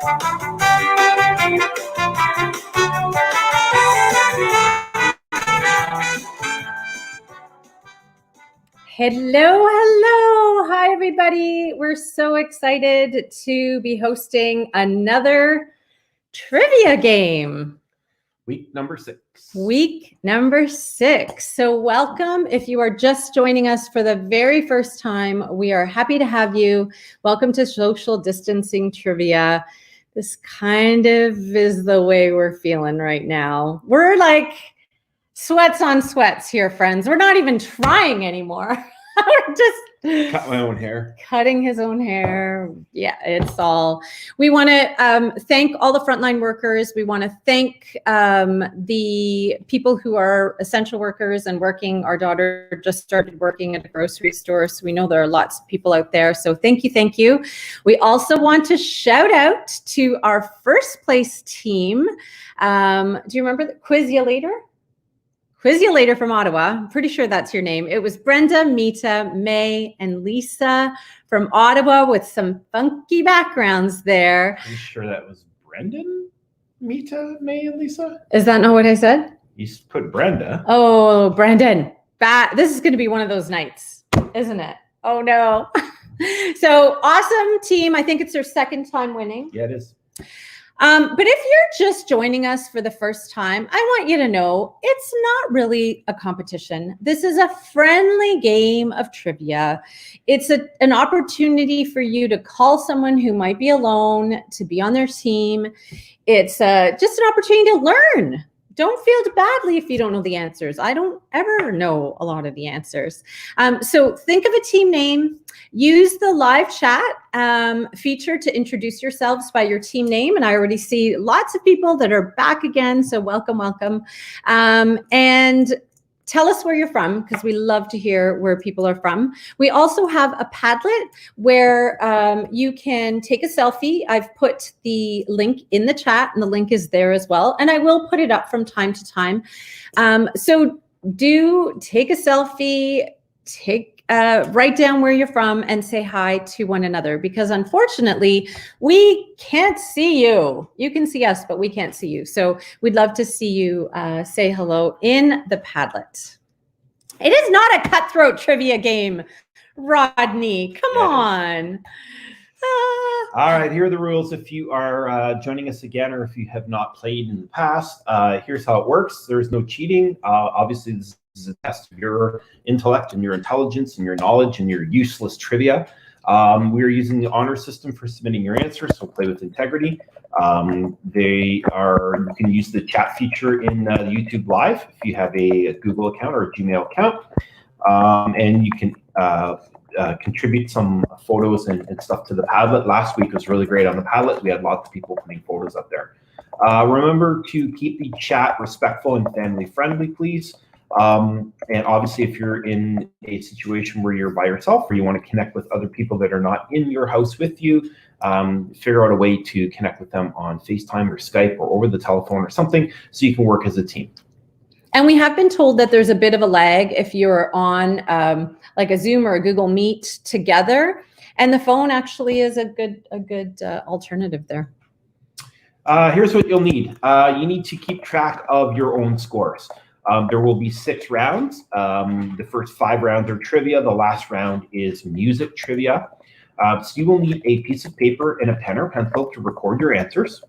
Hello, hello. Hi, everybody. We're so excited to be hosting another trivia game. Week number 6. So welcome. If you are just joining us for the very first time, we are happy to have you. Welcome to Social Distancing Trivia. This kind of is the way we're feeling right now. We're like sweats on sweats here, friends. We're not even trying anymore. We're just cut my own hair. Cutting his own hair. Yeah, it's all. We want to thank all the frontline workers. We want to thank the people who are essential workers and working. Our daughter just started working at a grocery store, so we know there are lots of people out there. So thank you, thank you. We also want to shout out to our first place team. Do you remember the Quizulator? Quizulator from Ottawa. I'm pretty sure that's your name. It was Brenda, Mita, May, and Lisa from Ottawa with some funky backgrounds there. Are you sure that was Brendan, Mita, May, and Lisa? Is that not what I said? You put Brenda. Oh, Brendan. This is going to be one of those nights, isn't it? Oh, no. So awesome team. I think it's their second time winning. Yeah, it is. But if you're just joining us for the first time, I want you to know it's not really a competition. This is a friendly game of trivia. It's an opportunity for you to call someone who might be alone, to be on their team. It's just an opportunity to learn. Don't feel badly if you don't know the answers. I don't ever know a lot of the answers. So think of a team name. Use the live chat feature to introduce yourselves by your team name. And I already see lots of people that are back again. So welcome, welcome. And tell us where you're from, because we love to hear where people are from. We also have a Padlet where you can take a selfie. I've put the link in the chat, and the link is there as well. And I will put it up from time to time. So do take a selfie, write down where you're from, and say hi to one another, because unfortunately we can't see you. You can see us, but we can't see you. So we'd love to see you say hello in the Padlet. It is not a cutthroat trivia game, Rodney. Come on. All right, here are the rules. If you are joining us again, or if you have not played in the past, here's how it works. There's no cheating. Obviously, this is a test of your intellect and your intelligence and your knowledge and your useless trivia. We are using the honor system for submitting your answers, so play with integrity. You can use the chat feature in the YouTube Live if you have a Google account or a Gmail account, and you can contribute some photos and stuff to the Padlet. Last week was really great on the Padlet. We had lots of people putting photos up there. Remember to keep the chat respectful and family friendly, please. And obviously, if you're in a situation where you're by yourself or you want to connect with other people that are not in your house with you, figure out a way to connect with them on FaceTime or Skype or over the telephone or something so you can work as a team. And we have been told that there's a bit of a lag if you're on like a Zoom or a Google Meet together, and the phone actually is a good alternative there. Here's what you'll need. You need to keep track of your own scores. There will be 6 rounds. The first 5 rounds are trivia. The last round is music trivia. So you will need a piece of paper and a pen or pencil to record your answers.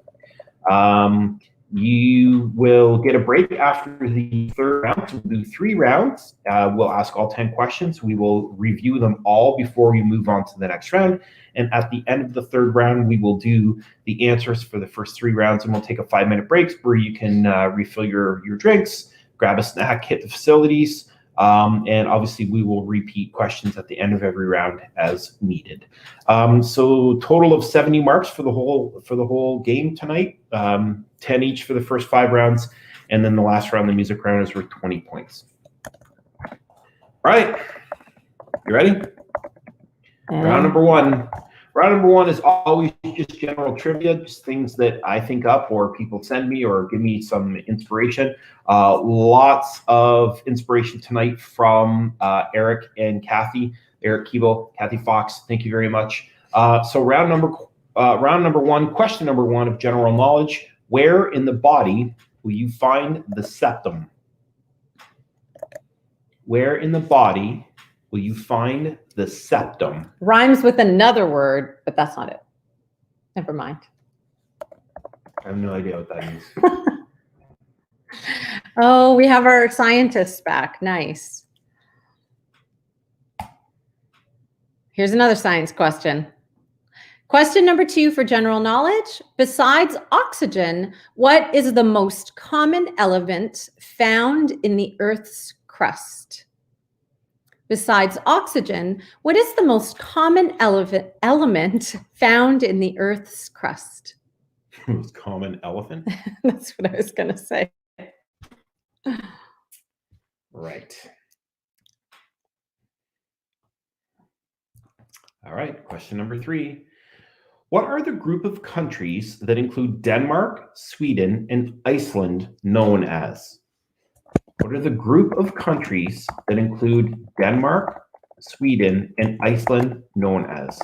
You will get a break after the 3rd round. So we'll do 3 rounds. We'll ask all 10 questions. We will review them all before we move on to the next round. And at the end of the 3rd round, we will do the answers for the first 3 rounds, and we'll take a 5-minute break where you can refill your drinks, grab a snack, hit the facilities, and obviously we will repeat questions at the end of every round as needed. So total of 70 marks for the whole game tonight. 10 each for the first 5 rounds, and then the last round, the music round, is worth 20 points. All right, you ready? Round number 1. Round number 1 is always just general trivia, just things that I think up or people send me or give me some inspiration. Lots of inspiration tonight from Eric and Kathy. Eric Keeble, Kathy Fox, thank you very much. So round number round number one, question number one of general knowledge. Where in the body will you find the septum? Where in the body will you find the septum? Rhymes with another word, but that's not it. Never mind. I have no idea what that means. Oh, we have our scientists back. Nice. Here's another science question. Question number 2 for general knowledge. Besides oxygen, what is the most common element found in the Earth's crust? Besides oxygen, what is the most common element found in the Earth's crust? Most common elephant? That's what I was going to say. Right. All right, question number 3. What are the group of countries that include Denmark, Sweden, and Iceland known as? What are the group of countries that include Denmark, Sweden, and Iceland known as?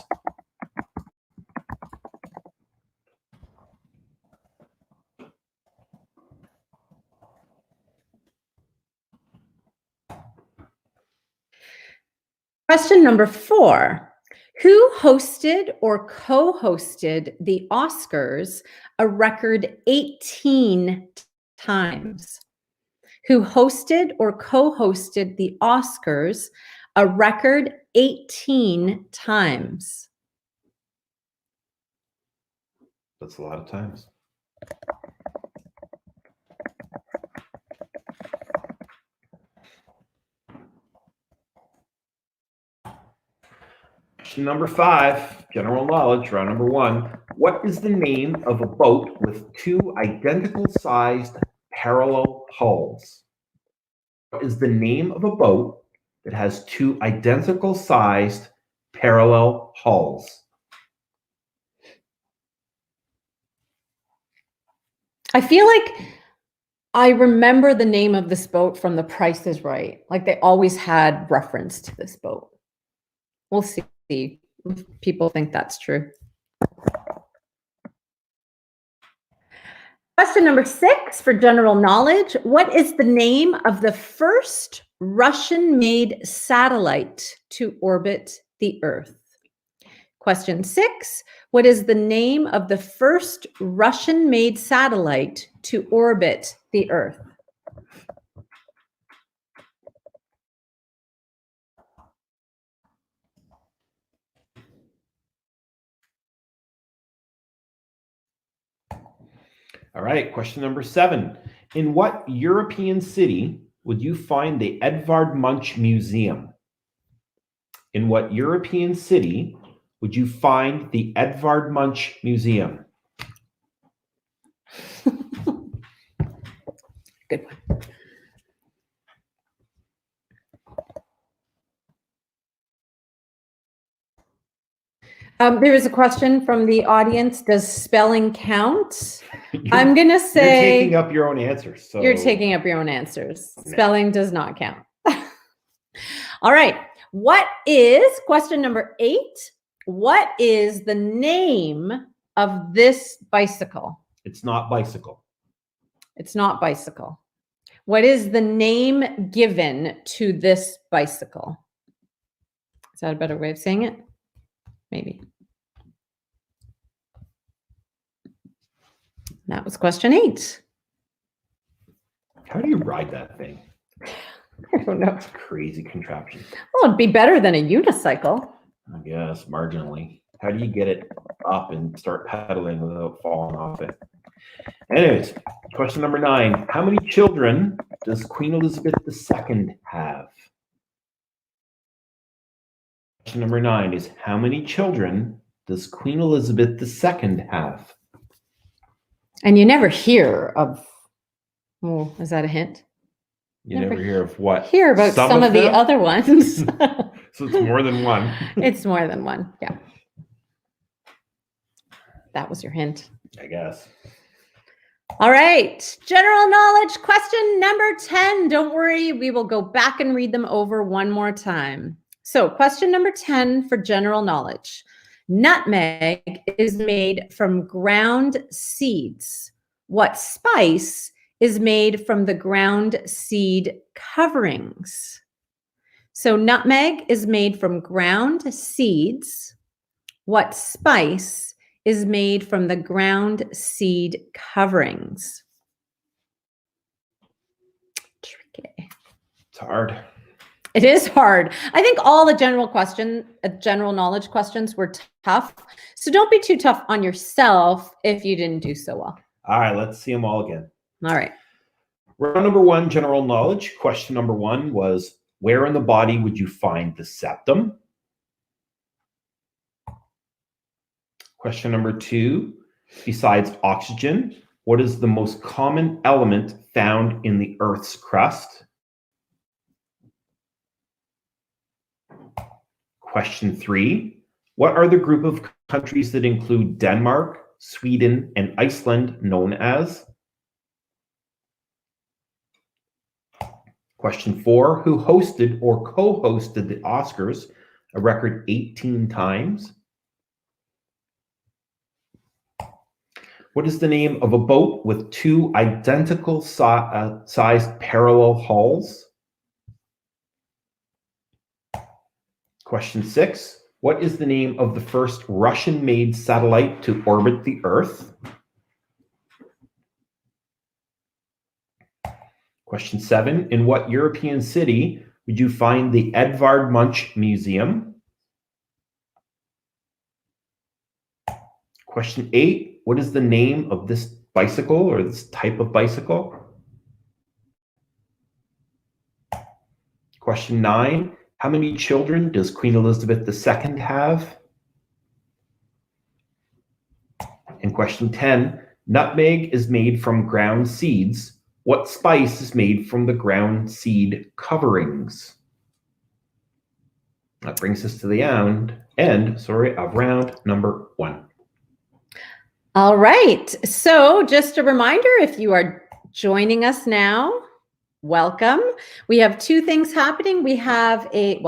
Question number 4. Who hosted or co-hosted the Oscars a record 18 times? Who hosted or co-hosted the Oscars a record 18 times? That's a lot of times. Question number 5, general knowledge, round number 1. What is the name of a boat with 2 identical sized parallel hulls? What is the name of a boat that has 2 identical sized parallel hulls? I feel like I remember the name of this boat from The Price is Right. Like they always had reference to this boat. We'll see if people think that's true. Question number 6 for general knowledge. What is the name of the first Russian-made satellite to orbit the Earth? Question 6. What is the name of the first Russian-made satellite to orbit the Earth? All right, question number 7. In what European city would you find the Edvard Munch Museum? In what European city would you find the Edvard Munch Museum? Good one. There is a question from the audience. Does spelling count? I'm going to say... You're taking up your own answers. So. You're taking up your own answers. Spelling does not count. All right. What is, question number 8, what is the name of this bicycle? It's not bicycle. It's not bicycle. What is the name given to this bicycle? Is that a better way of saying it? Maybe. That was question 8. How do you ride that thing? I don't know. It's a crazy contraption. Well, it'd be better than a unicycle. I guess, marginally. How do you get it up and start pedaling without falling off it? Anyways, question number 9. How many children does Queen Elizabeth II have? Question number 9 is, how many children does Queen Elizabeth II have? And you never hear of, oh, is that a hint? You never hear of what? Hear about some of the other ones. So it's more than one. It's more than one, yeah. That was your hint. I guess. All right, general knowledge question number 10. Don't worry, we will go back and read them over one more time. So question number 10 for general knowledge. Nutmeg is made from ground seeds. What spice is made from the ground seed coverings? So nutmeg is made from ground seeds. What spice is made from the ground seed coverings? Tricky. It's hard. It is hard. I think all the general knowledge questions were tough. So don't be too tough on yourself if you didn't do so well. All right, let's see them all again. All right. Round number 1, general knowledge. Question number 1 was, where in the body would you find the septum? Question number 2, besides oxygen, what is the most common element found in the Earth's crust? Question 3, what are the group of countries that include Denmark, Sweden, and Iceland known as? Question 4, who hosted or co-hosted the Oscars a record 18 times? What is the name of a boat with 2 identical sized parallel hulls? Question 6, what is the name of the first Russian-made satellite to orbit the Earth? Question 7, in what European city would you find the Edvard Munch Museum? Question 8, what is the name of this bicycle or this type of bicycle? Question 9, how many children does Queen Elizabeth II have? And question 10, nutmeg is made from ground seeds. What spice is made from the ground seed coverings? That brings us to the end of round number 1. All right. So just a reminder, if you are joining us now, welcome. We have 2 things happening. We have a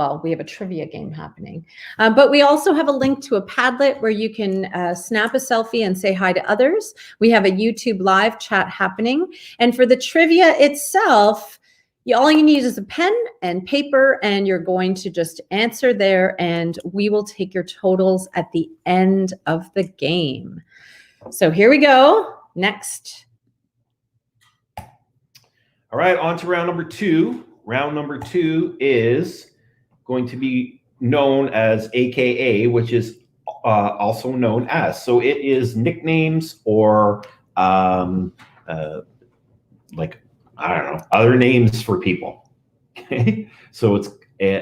trivia game happening, but we also have a link to a Padlet where you can snap a selfie and say hi to others. We have a YouTube live chat happening. And for the trivia itself, all you need is a pen and paper, and you're going to just answer there, and we will take your totals at the end of the game. So here we go. Next. All right, on to round number 2. Round number 2 is going to be known as AKA, which is also known as. So it is nicknames or other names for people. Okay, so it's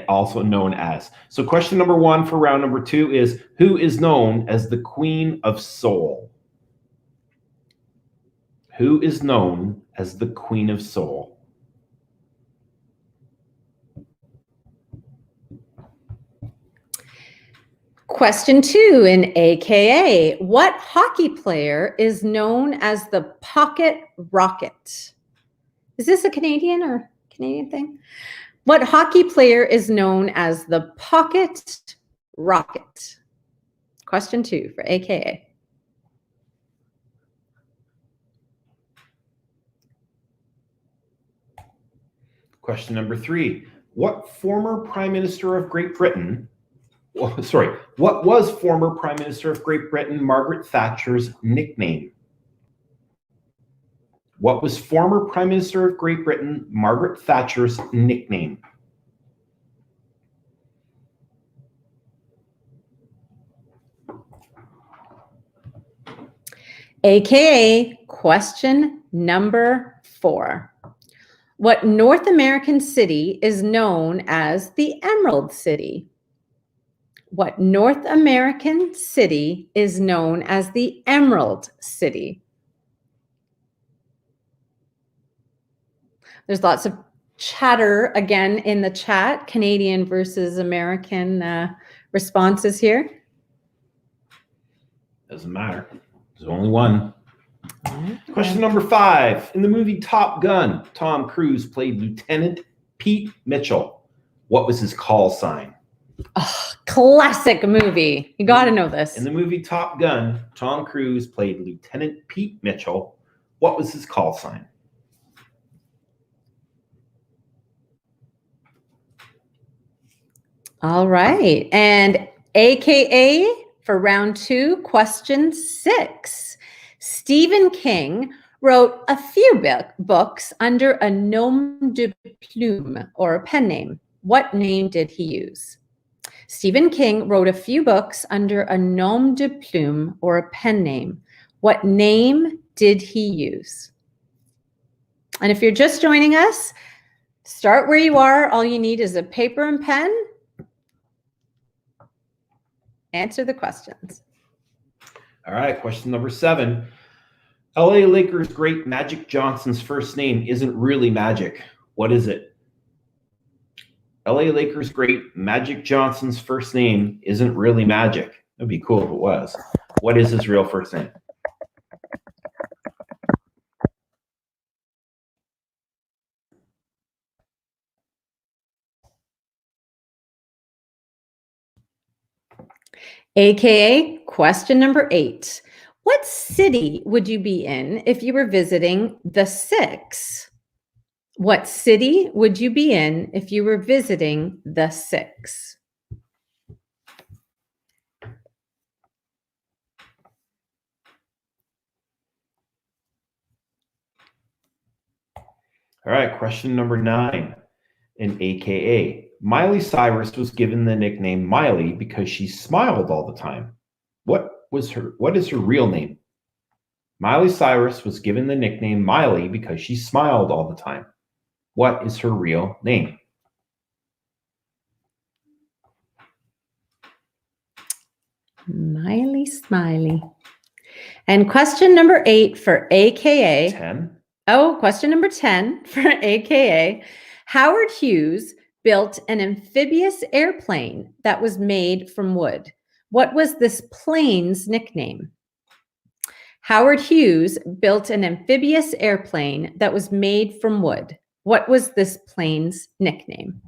also known as. So question number 1 for round number 2 is, who is known as the Queen of Soul? Who is known as the Queen of Soul? Question 2 in AKA, what hockey player is known as the Pocket Rocket? Is this a Canadian thing? What hockey player is known as the Pocket Rocket? Question 2 for AKA. Question number 3. What was former Prime Minister of Great Britain Margaret Thatcher's nickname? What was former Prime Minister of Great Britain Margaret Thatcher's nickname? AKA question number 4. What North American city is known as the Emerald City? What North American city is known as the Emerald City? There's lots of chatter again in the chat, Canadian versus American responses here. Doesn't matter. There's only one. Question number 5. In the movie Top Gun, Tom Cruise played Lieutenant Pete Mitchell. What was his call sign? Oh, classic movie. You got to know this. In the movie Top Gun, Tom Cruise played Lieutenant Pete Mitchell. What was his call sign? All right. And AKA for round 2, question 6. Stephen King wrote a few books under a nom de plume, or a pen name. What name did he use? Stephen King wrote a few books under a nom de plume, or a pen name. What name did he use? And if you're just joining us, start where you are. All you need is a paper and pen. Answer the questions. All right, question number 7. LA Lakers great Magic Johnson's first name isn't really Magic. What is it? LA Lakers great Magic Johnson's first name isn't really Magic. That'd be cool if it was. What is his real first name? AKA question number 8. What city would you be in if you were visiting the Six? What city would you be in if you were visiting the Six? All right, question number 9. An AKA. Miley Cyrus was given the nickname Miley because she smiled all the time. What is her real name? Miley Cyrus was given the nickname Miley because she smiled all the time. What is her real name? Miley Smiley. And question number 8 for AKA. 10. Oh, question number 10 for AKA. Howard Hughes built an amphibious airplane that was made from wood. What was this plane's nickname? Howard Hughes built an amphibious airplane that was made from wood. What was this plane's nickname?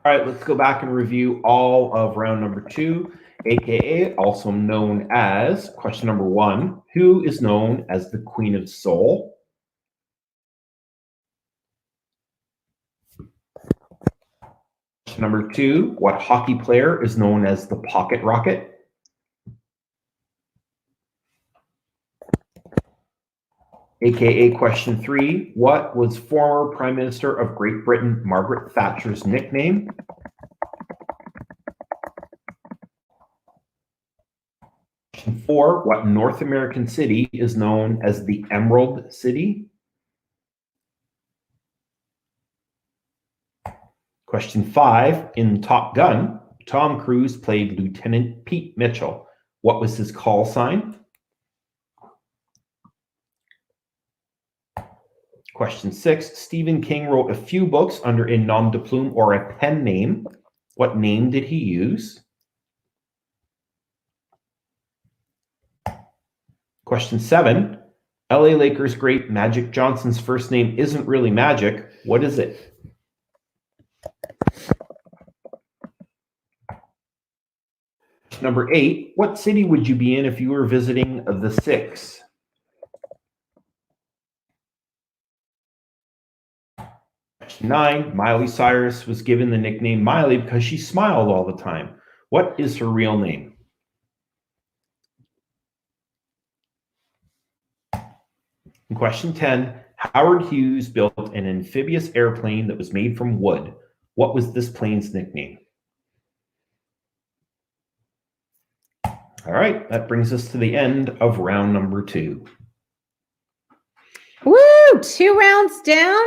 All right, let's go back and review all of round number 2, AKA, also known as question number 1. Who is known as the Queen of Soul? Question number 2. What hockey player is known as the Pocket Rocket? AKA question 3. What was former Prime Minister of Great Britain Margaret Thatcher's nickname? Question 4. What North American city is known as the Emerald City? Question 5. In Top Gun, Tom Cruise played Lieutenant Pete Mitchell. What was his call sign? Question 6. Stephen King wrote a few books under a nom de plume, or a pen name. What name did he use? Question 7. LA Lakers great Magic Johnson's first name isn't really Magic. What is it? Number 8. What city would you be in if you were visiting the Six? Question 9. Miley Cyrus was given the nickname Miley because she smiled all the time. What is her real name? And question 10. Howard Hughes built an amphibious airplane that was made from wood. What was this plane's nickname? All right, that brings us to the end of round number 2. Woo! 2 rounds down.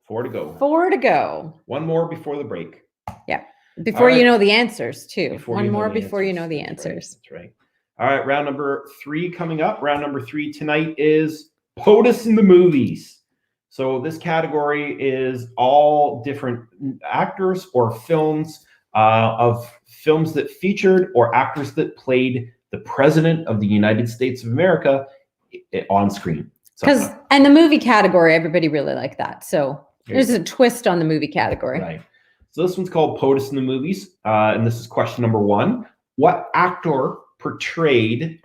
4 to go. 4 to go. One more before the break. Yeah. Before you know the answers, too. Before One you know more the before you answers. know the That's answers. That's right. All right, round number 3 coming up. Round number 3 tonight is POTUS in the movies. So this category is all different actors or films of films that featured or actors that played the President of the United States of America on screen. Because and the movie category, everybody really liked that. So there's a twist on the movie category. Right. So this one's called POTUS in the Movies, and this is question number 1. What actor played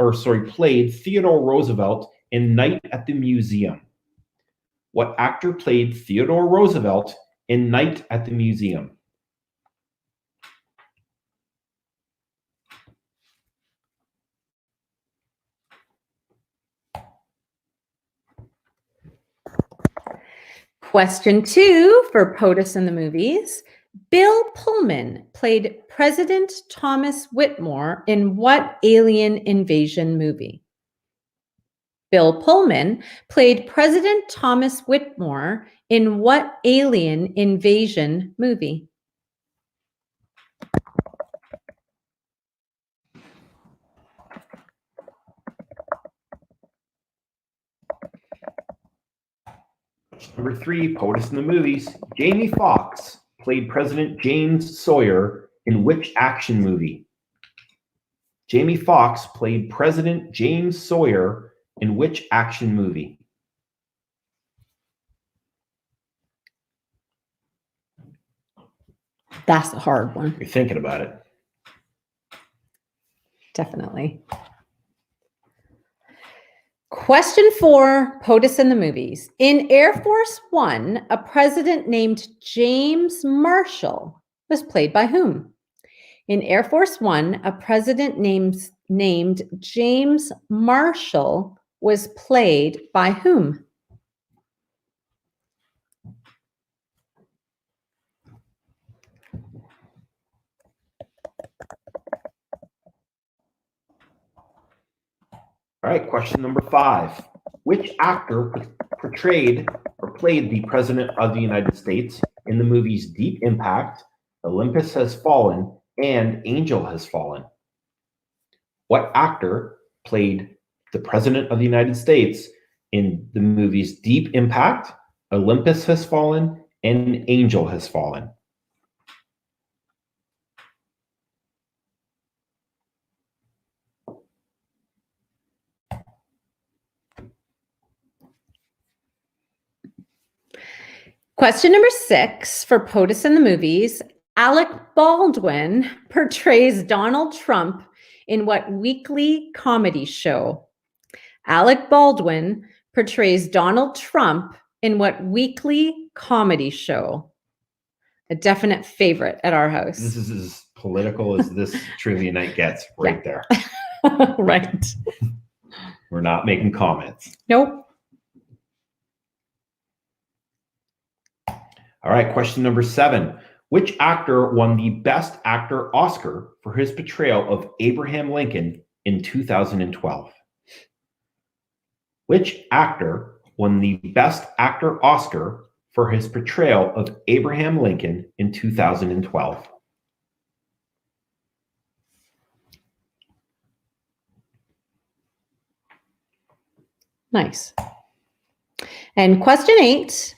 Theodore Roosevelt in Night at the Museum? What actor played Theodore Roosevelt in Night at the Museum? Question 2 for POTUS in the Movies. Bill Pullman played President Thomas Whitmore in what alien invasion movie? Bill Pullman played President Thomas Whitmore in what alien invasion movie? Number 3, POTUS in the Movies. Jamie Foxx played President James Sawyer in which action movie? Jamie Foxx played President James Sawyer in which action movie? That's a hard one. You're thinking about it. Definitely. Question 4, POTUS in the Movies. In Air Force One, a president named James Marshall was played by whom? In Air Force One, a president named James Marshall was played by whom? All right, question number 5. Which actor portrayed or played the President of the United States in the movies Deep Impact, Olympus Has Fallen, and Angel Has Fallen? What actor played the President of the United States in the movies Deep Impact, Olympus Has Fallen, and Angel Has Fallen? Question number 6 for POTUS in the Movies. Alec Baldwin portrays Donald Trump in what weekly comedy show? Alec Baldwin portrays Donald Trump in what weekly comedy show? A definite favorite at our house. This is as political as this trivia night gets right there. Right. We're not making comments. Nope. All right, question number 7. Which actor won the Best Actor Oscar for his portrayal of Abraham Lincoln in 2012? Which actor won the Best Actor Oscar for his portrayal of Abraham Lincoln in 2012? Nice. And question 8,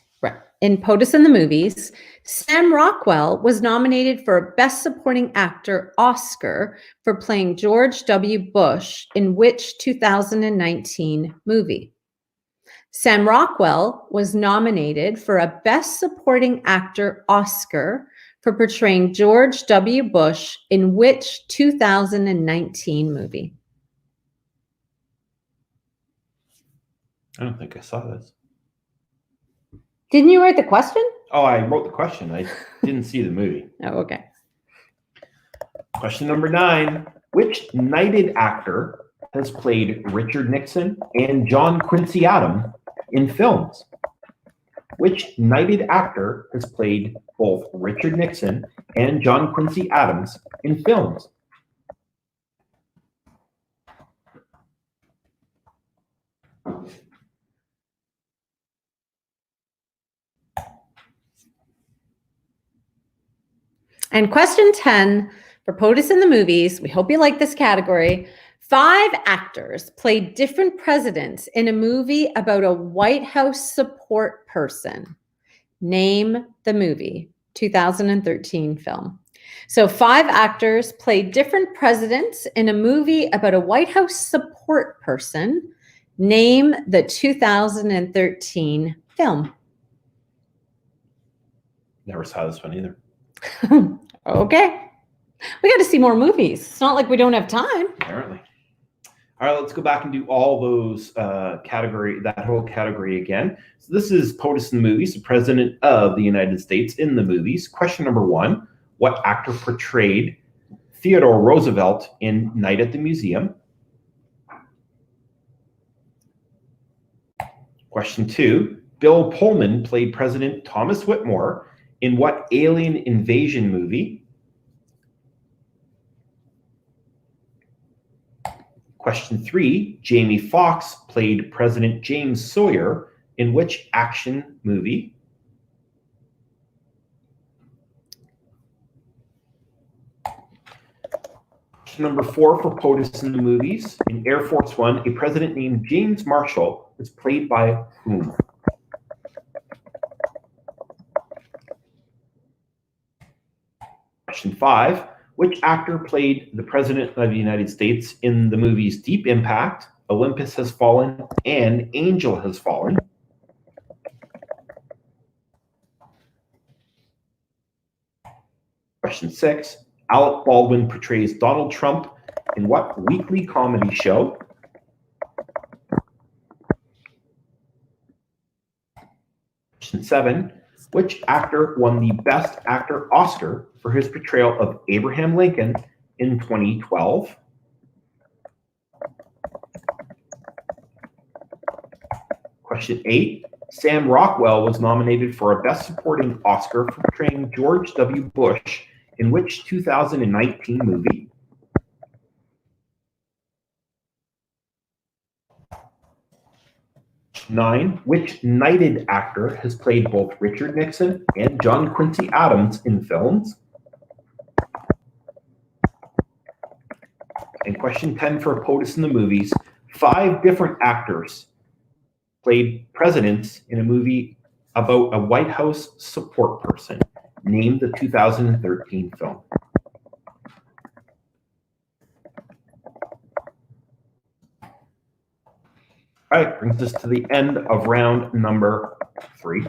in POTUS in the Movies, Sam Rockwell was nominated for a Best Supporting Actor Oscar for playing George W. Bush in which 2019 movie? Sam Rockwell was nominated for a Best Supporting Actor Oscar for portraying George W. Bush in which 2019 movie? I don't think I saw this. Didn't you write the question? Oh, I wrote the question. I didn't see the movie. Oh, okay. Question number 9. Which knighted actor has played Richard Nixon and John Quincy Adams in films? Which knighted actor has played both Richard Nixon and John Quincy Adams in films? And question 10 for POTUS in the Movies. We hope you like this category. 5 actors played different presidents in a movie about a White House support person. Name the movie. 2013 film. So 5 actors played different presidents in a movie about a White House support person. Name the 2013 film. Never saw this one either. Okay. We got to see more movies. It's not like we don't have time. Apparently. All right, let's go back and do all those that whole category again. So this is POTUS in the movies, the President of the United States in the movies. Question number 1, what actor portrayed Theodore Roosevelt in Night at the Museum? Question 2, Bill Pullman played President Thomas Whitmore in what alien invasion movie? Question 3, Jamie Foxx played President James Sawyer in which action movie? Question number 4 for POTUS in the movies. In Air Force One, a president named James Marshall was played by whom? Question 5, which actor played the President of the United States in the movies Deep Impact, Olympus Has Fallen, and Angel Has Fallen? Question 6, Alec Baldwin portrays Donald Trump in what weekly comedy show? Question 7, which actor won the Best Actor Oscar for his portrayal of Abraham Lincoln in 2012? Question 8, Sam Rockwell was nominated for a Best Supporting Oscar for portraying George W. Bush in which 2019 movie? Nine, which knighted actor has played both Richard Nixon and John Quincy Adams in films? And question 10 for POTUS in the movies. 5 different actors played presidents in a movie about a White House support person. Name the 2013 film. All right, brings us to the end of round number 3.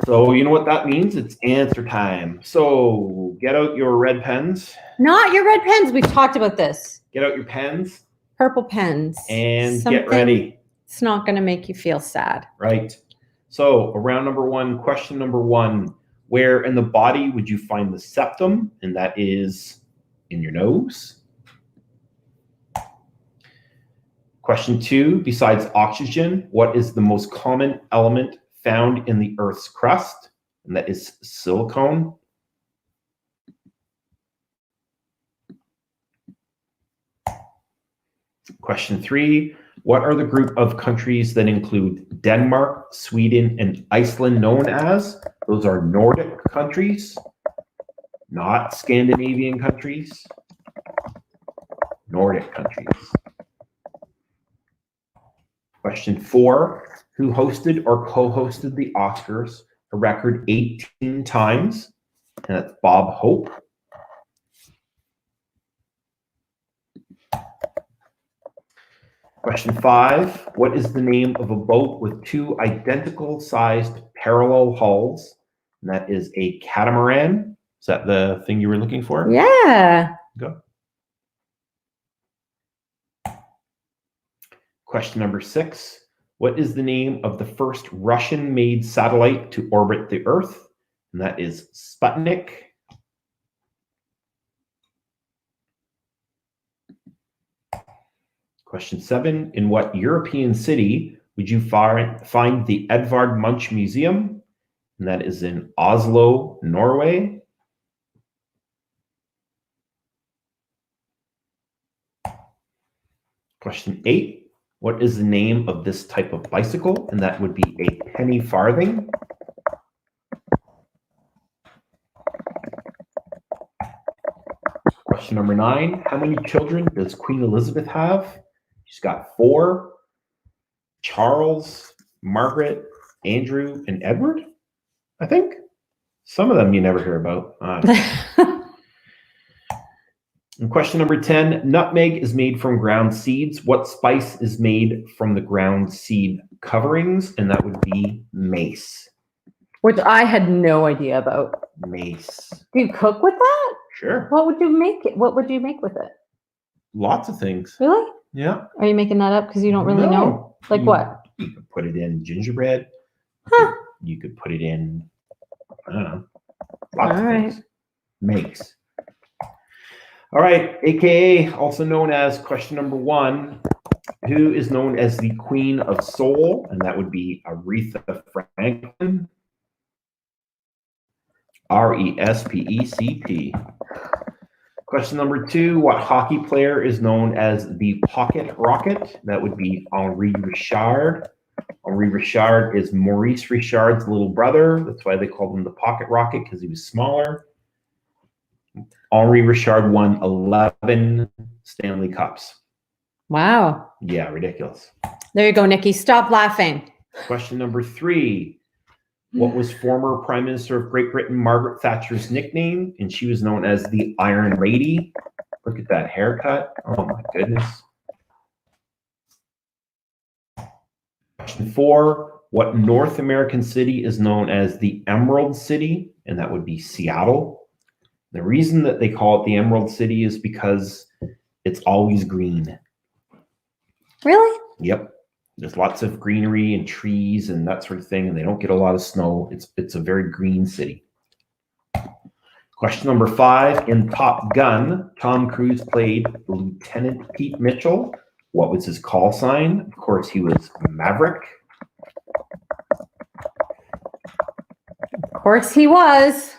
So you know what that means? It's answer time. So get out your red pens. Not your red pens. We've talked about this. Get out your pens. Purple pens. And get ready. It's not going to make you feel sad. Right. So round number 1, question number 1. Where in the body would you find the septum? And that is in your nose. Question 2, besides oxygen, what is the most common element found in the Earth's crust? And that is silicone. Question 3, what are the group of countries that include Denmark, Sweden, and Iceland known as? Those are Nordic countries, not Scandinavian countries. Nordic countries. Question 4, who hosted or co-hosted the Oscars a record 18 times? And that's Bob Hope. Question 5, what is the name of a boat with 2 identical sized parallel hulls? And that is a catamaran. Is that the thing you were looking for? Yeah. Go. Question number 6, what is the name of the first Russian-made satellite to orbit the Earth? And that is Sputnik. Question 7, in what European city would you find the Edvard Munch Museum? And that is in Oslo, Norway. Question 8, what is the name of this type of bicycle? And that would be a penny farthing. Question number 9, how many children does Queen Elizabeth have? She's got 4. Charles, Margaret, Andrew, and Edward, I think. Some of them you never hear about. And question number 10, nutmeg is made from ground seeds. What spice is made from the ground seed coverings? And that would be mace. Which I had no idea about. Mace. Do you cook with that? Sure. What would you make it? What would you make with it? Lots of things. Really? Yeah. Are you making that up because you don't really know? Like what? You could put it in gingerbread. Huh. You could put it in, I don't know, lots of right. things. Makes. All right, AKA, also known as question number 1, who is known as the Queen of Soul? And that would be Aretha Franklin. RESPECT. Question number 2, what hockey player is known as the Pocket Rocket? That would be Henri Richard. Henri Richard is Maurice Richard's little brother. That's why they called him the Pocket Rocket, because he was smaller. Henri Richard won 11 Stanley Cups. Wow. Yeah, ridiculous. There you go, Nikki. Stop laughing. Question number 3. What was former Prime Minister of Great Britain Margaret Thatcher's nickname? And she was known as the Iron Lady. Look at that haircut. Oh my goodness. Question 4. What North American city is known as the Emerald City? And that would be Seattle. The reason that they call it the Emerald City is because it's always green. Really? Yep. There's lots of greenery and trees and that sort of thing, and they don't get a lot of snow. It's a very green city. Question number 5. In Top Gun, Tom Cruise played Lieutenant Pete Mitchell. What was his call sign? Of course, he was Maverick. Of course he was.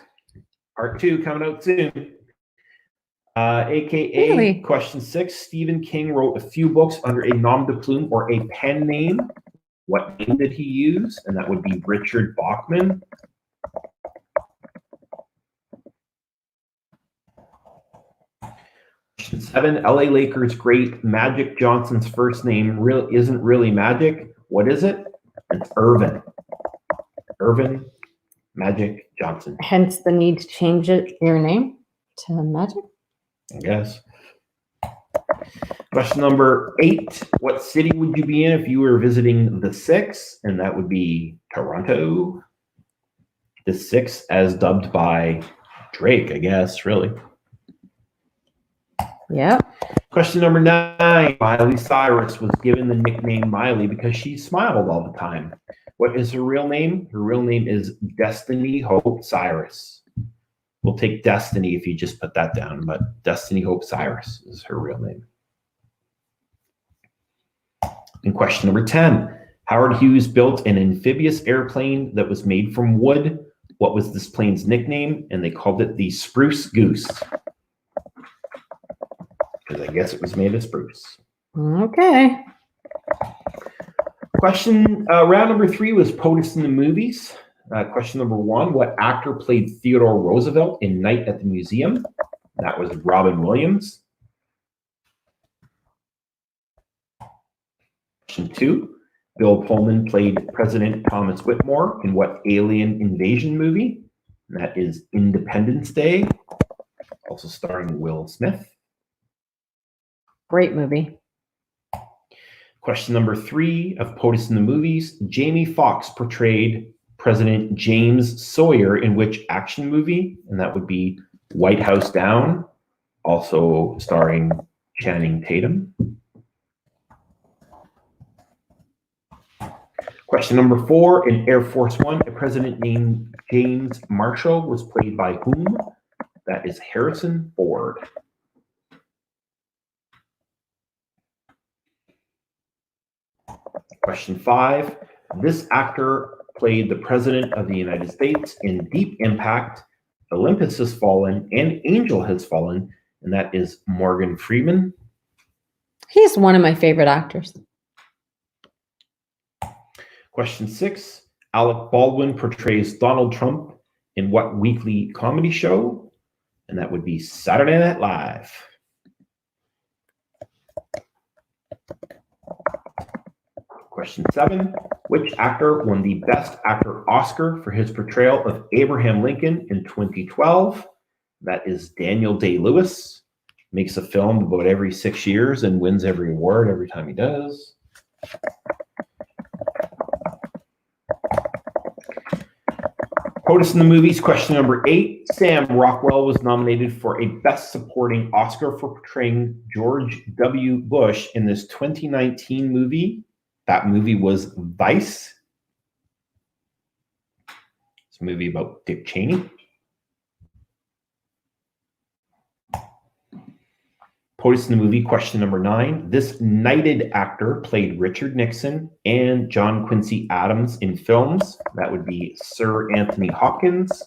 Part 2 coming out soon. AKA Really? question 6. Stephen King wrote a few books under a nom de plume or a pen name. What name did he use? And that would be Richard Bachman. Question 7. LA Lakers great Magic Johnson's first name isn't really Magic. What is it? It's Irvin. Irvin Magic Johnson. Hence the need to change your name to Magic. I guess. Question number 8. What city would you be in if you were visiting the 6? And that would be Toronto. The 6 as dubbed by Drake, I guess, really. Yeah. Question number 9. Miley Cyrus was given the nickname Miley because she smiled all the time. What is her real name? Her real name is Destiny Hope Cyrus. We'll take Destiny if you just put that down, but Destiny Hope Cyrus is her real name. And question number 10. Howard Hughes built an amphibious airplane that was made from wood. What was this plane's nickname? And they called it the Spruce Goose. Because I guess it was made of spruce. Okay. Question, round number 3 was POTUS in the movies. Question number 1, what actor played Theodore Roosevelt in Night at the Museum? That was Robin Williams. Question 2, Bill Pullman played President Thomas Whitmore in what alien invasion movie? And that is Independence Day, also starring Will Smith. Great movie. Question number 3 of POTUS in the movies, Jamie Foxx portrayed President James Sawyer in which action movie? And that would be White House Down, also starring Channing Tatum. Question number 4, in Air Force One, a president named James Marshall was played by whom? That is Harrison Ford. Question 5, this actor played the President of the United States in Deep Impact, Olympus Has Fallen, and Angel Has Fallen, and that is Morgan Freeman. He's one of my favorite actors. Question 6, Alec Baldwin portrays Donald Trump in what weekly comedy show? And that would be Saturday Night Live. Question 7, which actor won the Best Actor Oscar for his portrayal of Abraham Lincoln in 2012? That is Daniel Day-Lewis. makes a film about every 6 years and wins every award every time he does. POTUS in the movies, question number 8. Sam Rockwell was nominated for a Best Supporting Oscar for portraying George W. Bush in this 2019 movie. That movie was Vice. It's a movie about Dick Cheney. POTUS in the movie, question number 9. This knighted actor played Richard Nixon and John Quincy Adams in films. That would be Sir Anthony Hopkins.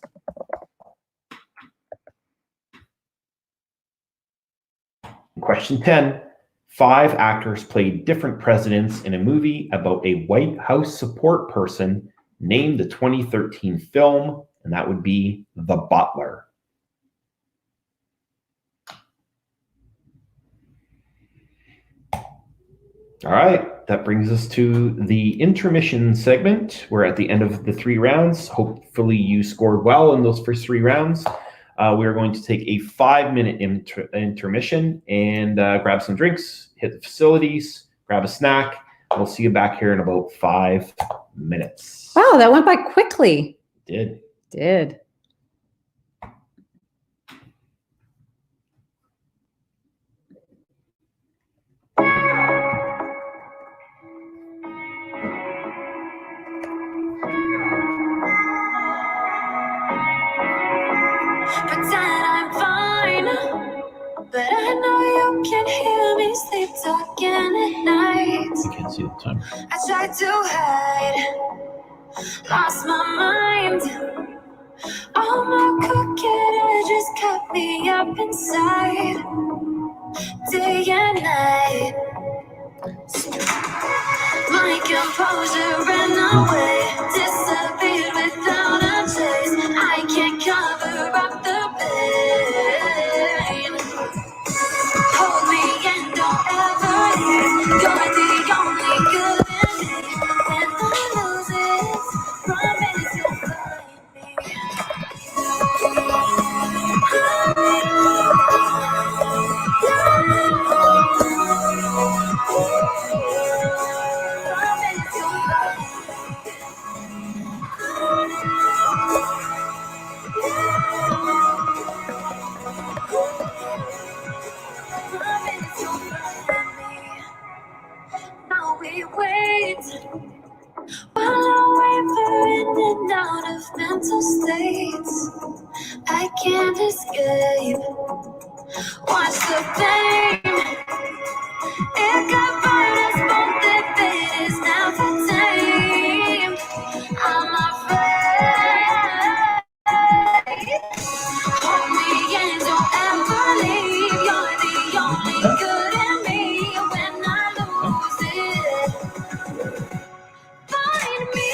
Question 10. 5 actors played different presidents in a movie about a White House support person. Name the 2013 film, and that would be The Butler. All right, that brings us to the intermission segment. We're at the end of the 3 rounds. Hopefully you scored well in those first 3 rounds. We are going to take a 5-minute intermission and grab some drinks, hit the facilities, grab a snack. We'll see you back here in about 5 minutes. Wow, that went by quickly. Did. Pretend I'm fine, but I know you can hear me sleep talking at night. I can't see the timer. I tried to hide, lost my mind. All my crooked edges kept me up inside, day and night. My composure ran away, disappeared without a trace. I can't cover up the pain. Hold me and don't ever leave. You're the only good in me. When I lose it, promise you'll find me. Now we wait while I waver in and out of mental states. I can't escape. Watch the pain. It got burned us both. The fate is now tamed. I'm afraid. Hold me and don't ever leave. You're the only good in me. When I lose it, find me.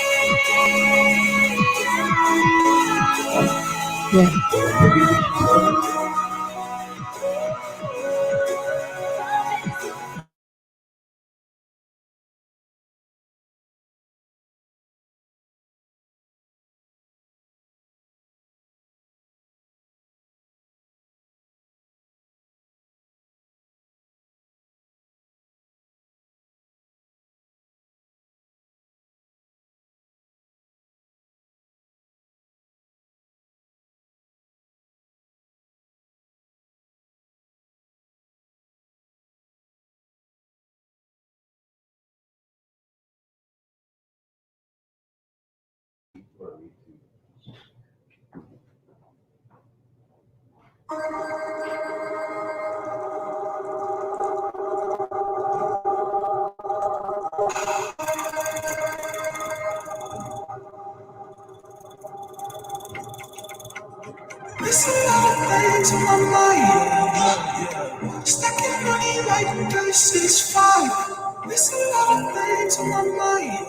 There's a lot of things on my mind. Stacking money like verses 5. There's a lot of things on my mind.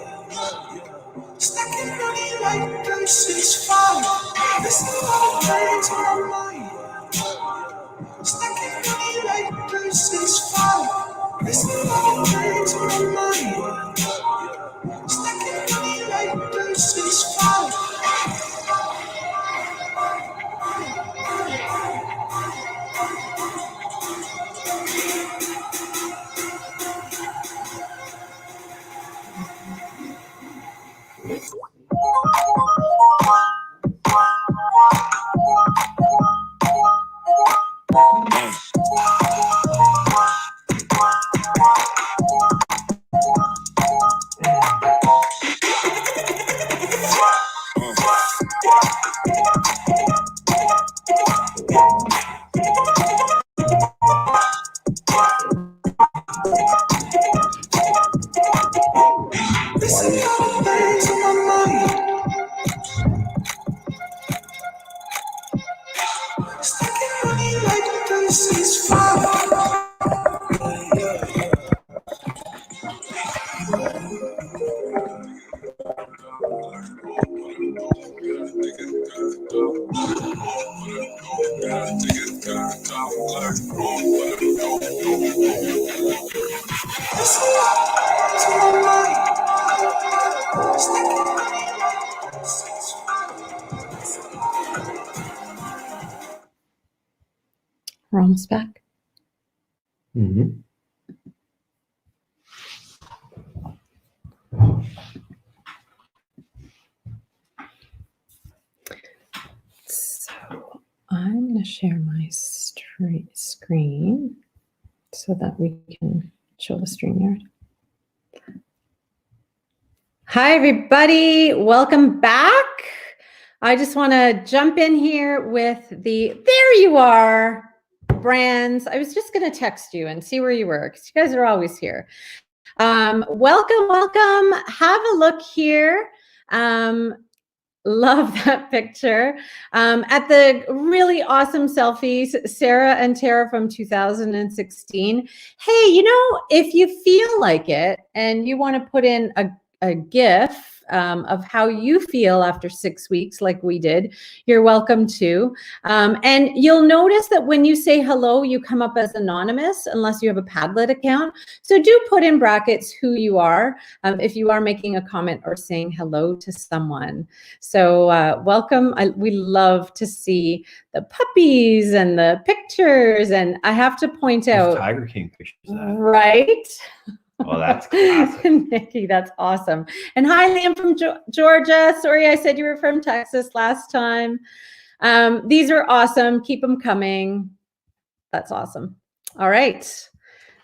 Stacking money like verses 5. There's a lot of things on my mind. Stacking money like verses 5. There's a lot of things on my mind. Stacking money like verses 5. There's a lot of things on my mind. Stacking money like this is fun. There's a lot of things on my mind. Stacking money like this is fun. We're almost back. Mm-hmm. So I'm going to share my screen so that we can show the StreamYard. Hi, everybody. Welcome back. I just want to jump in here with there you are, brands. I was just going to text you and see where you were because you guys are always here. Welcome. Have a look here. Love that picture. At the really awesome selfies, Sarah and Tara from 2016. Hey, if you feel like it and you want to put in a GIF of how you feel after 6 weeks, like we did, you're welcome to. And you'll notice that when you say hello, you come up as anonymous unless you have a Padlet account. So do put in brackets who you are if you are making a comment or saying hello to someone. So welcome. We love to see the puppies and the pictures. And I have to point out, Tiger King pictures of that. right? Oh, that's classic. Nikki, that's awesome. And hi, Liam from Georgia. Sorry, I said you were from Texas last time. These are awesome. Keep them coming. That's awesome. All right.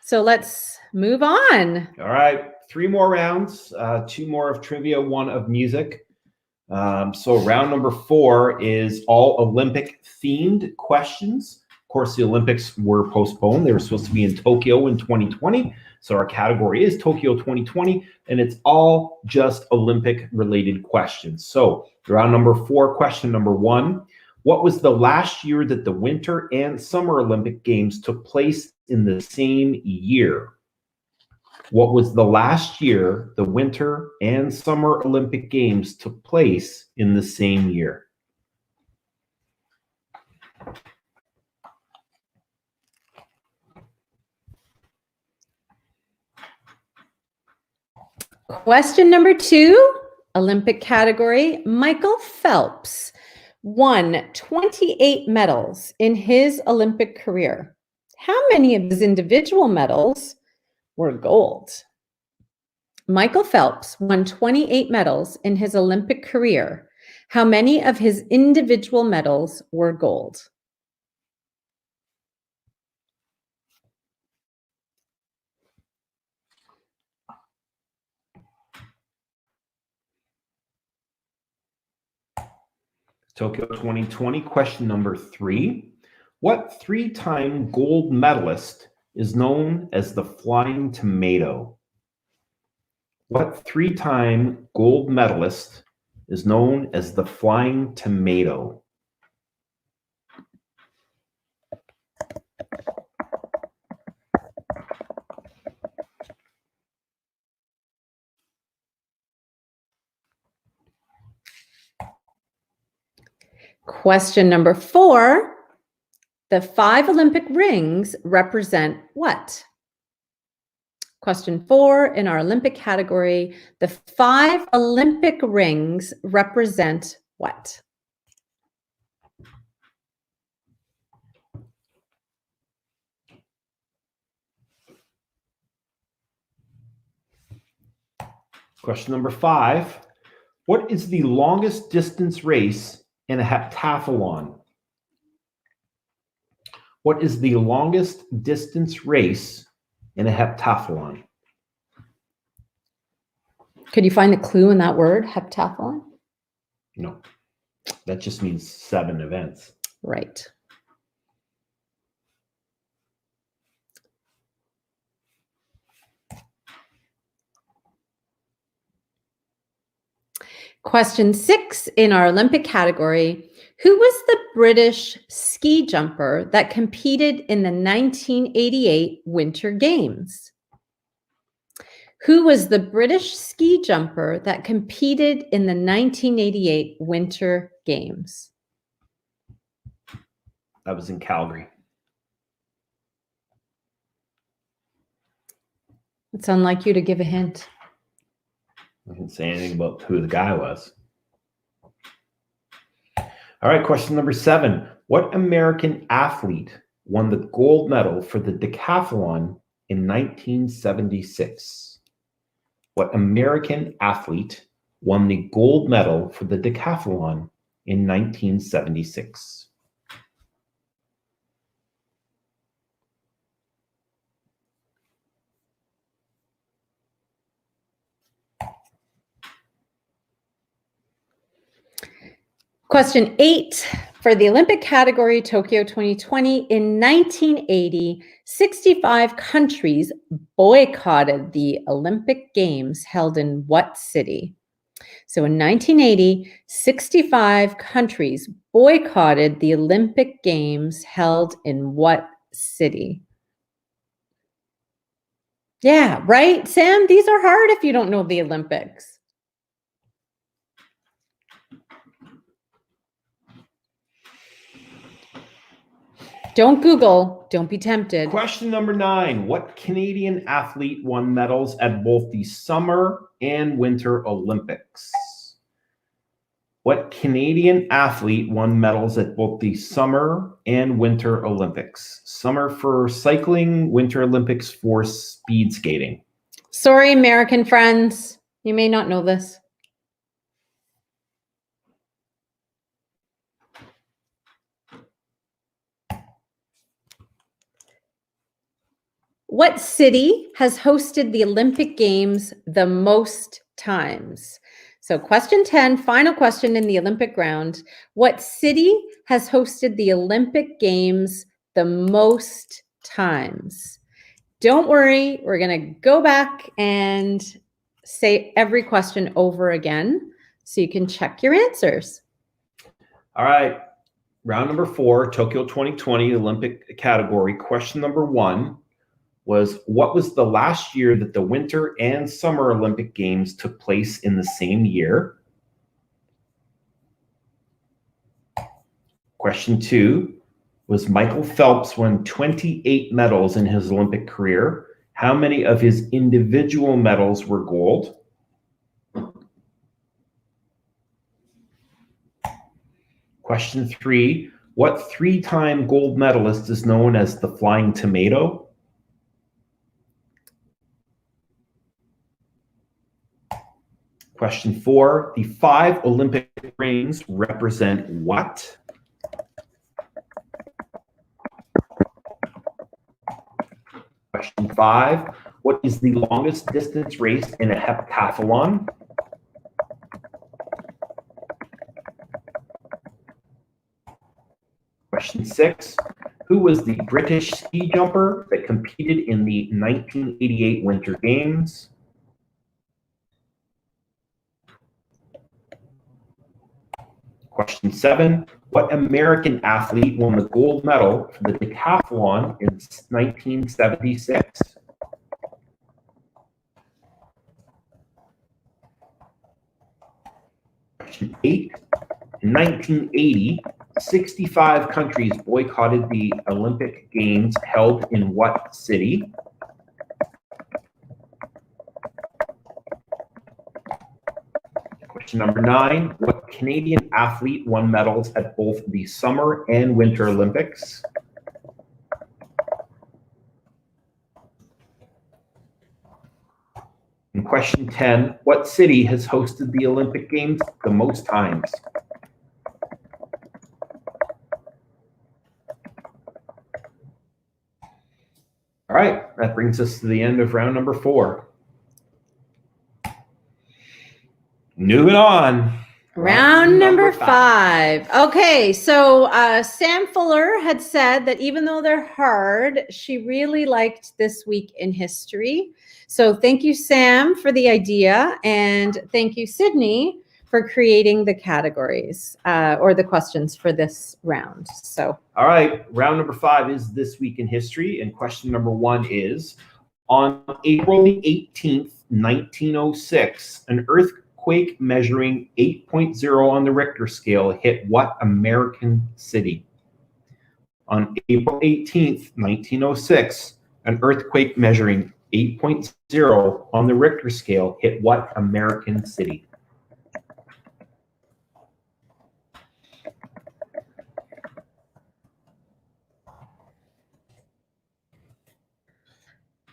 So let's move on. All right. 3 more rounds, 2 more of trivia, 1 of music. So round number 4 is all Olympic themed questions. Of course, the Olympics were postponed. They were supposed to be in Tokyo in 2020. So our category is Tokyo 2020, and it's all just Olympic related questions. So round number 4, question number 1. What was the last year that the Winter and Summer Olympic Games took place in the same year? What was the last year the Winter and Summer Olympic Games took place in the same year? Question number 2, Olympic category. Michael Phelps won 28 medals in his Olympic career. How many of his individual medals were gold? Michael Phelps won 28 medals in his Olympic career. How many of his individual medals were gold? Tokyo 2020, question number 3. What 3-time gold medalist is known as the Flying Tomato? What 3-time gold medalist is known as the Flying Tomato? Question number 4. The 5 Olympic rings represent what? Question 4 in our Olympic category. The 5 Olympic rings represent what? Question number 5. What is the longest distance race in a heptathlon? What is the longest distance race in a heptathlon? Could you find the clue in that word, heptathlon? No, that just means 7 events. Right. Question 6 in our Olympic category. Who was the British ski jumper that competed in the 1988 Winter Games? Who was the British ski jumper that competed in the 1988 Winter Games? That was in Calgary. It's unlike you to give a hint. I didn't say anything about who the guy was. All right, question number 7. What American athlete won the gold medal for the decathlon in 1976? What American athlete won the gold medal for the decathlon in 1976? Question 8 for the Olympic category, Tokyo 2020. In 1980, 65 countries boycotted the Olympic Games held in what city? So in 1980, 65 countries boycotted the Olympic Games held in what city? Yeah, right, Sam? These are hard if you don't know the Olympics. Don't Google. Don't be tempted. Question number 9. What Canadian athlete won medals at both the Summer and Winter Olympics? What Canadian athlete won medals at both the Summer and Winter Olympics? Summer for cycling, Winter Olympics for speed skating. Sorry, American friends. You may not know this. What city has hosted the Olympic Games the most times? So question 10, final question in the Olympic round. What city has hosted the Olympic Games the most times? Don't worry, we're going to go back and say every question over again so you can check your answers. All right, round number 4, Tokyo 2020 Olympic category. Question number 1 was, what was the last year that the Winter and Summer Olympic Games took place in the same year? Question 2 was, Michael Phelps won 28 medals in his Olympic career. How many of his individual medals were gold? Question 3, what 3-time gold medalist is known as the Flying Tomato? Question 4, the 5 Olympic rings represent what? Question 5, what is the longest distance race in a heptathlon? Question 6, who was the British ski jumper that competed in the 1988 Winter Games? Question 7, what American athlete won the gold medal for the decathlon in 1976? Question 8, in 1980, 65 countries boycotted the Olympic Games held in what city? Question number 9, what Canadian athlete won medals at both the Summer and Winter Olympics? And question 10. What city has hosted the Olympic Games the most times? All right, that brings us to the end of round number 4. Moving on. Round number 5. Okay, so Sam Fuller had said that even though they're hard, she really liked this week in history. So thank you, Sam, for the idea. And thank you, Sydney, for creating the categories or the questions for this round. So, all right, round number 5 is This Week in History. And question number 1 is, on April the 18th, 1906, an earthquake measuring 8.0 on the Richter scale hit what American city? On April 18th, 1906, an earthquake measuring 8.0 on the Richter scale hit what American city?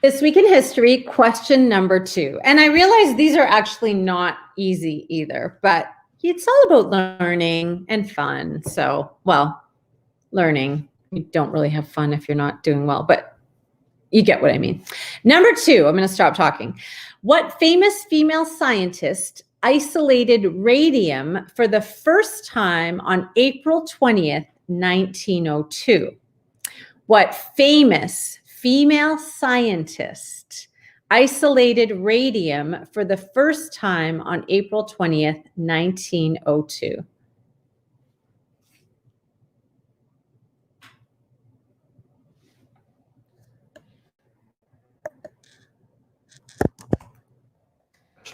This Week in History, question number 2. And I realize these are actually not easy either, but it's all about learning and fun. So, well, learning. You don't really have fun if you're not doing well, but you get what I mean. Number 2, I'm going to stop talking. What famous female scientist isolated radium for the first time on April 20th, 1902? What famous female scientist isolated radium for the first time on April 20th, 1902?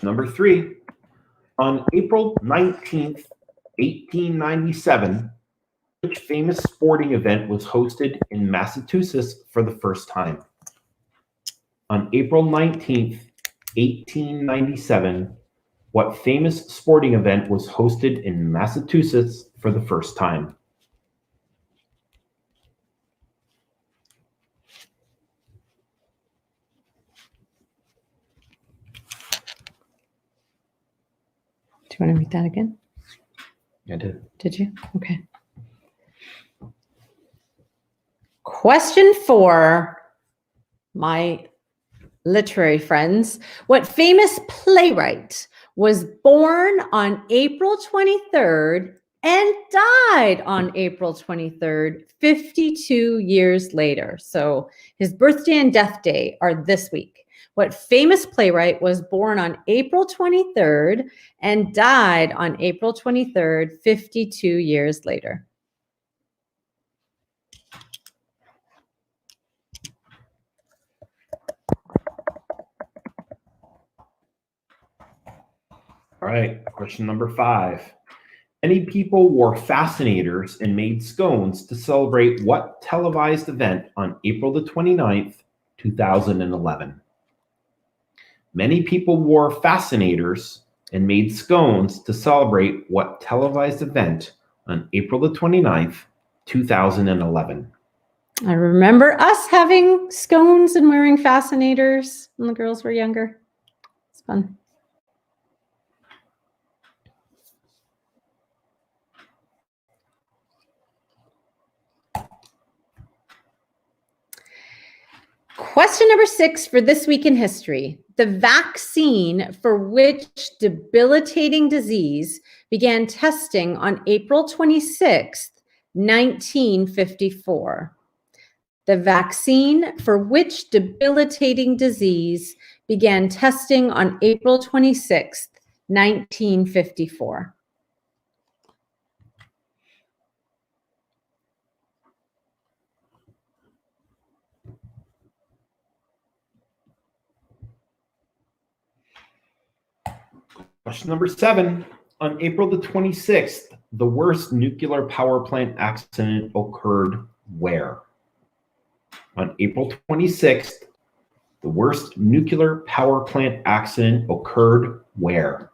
Number 3, on April 19th, 1897, which famous sporting event was hosted in Massachusetts for the first time? On April 19th, 1897, what famous sporting event was hosted in Massachusetts for the first time? Do you want to read that again? I did. Did you? Okay. Question 4, my literary friends. What famous playwright was born on April 23rd and died on April 23rd, 52 years later? So his birthday and death day are this week. What famous playwright was born on April 23rd and died on April 23rd, 52 years later? All right, question number 5. Many people wore fascinators and made scones to celebrate what televised event on April the 29th, 2011? Many people wore fascinators and made scones to celebrate what televised event on April the 29th, 2011? I remember us having scones and wearing fascinators when the girls were younger. It's fun. Question number 6 for This Week in History. The vaccine for which debilitating disease began testing on April 26th, 1954. The vaccine for which debilitating disease began testing on April 26th, 1954. Question number 7. On April the 26th, the worst nuclear power plant accident occurred where? On April 26th, the worst nuclear power plant accident occurred where?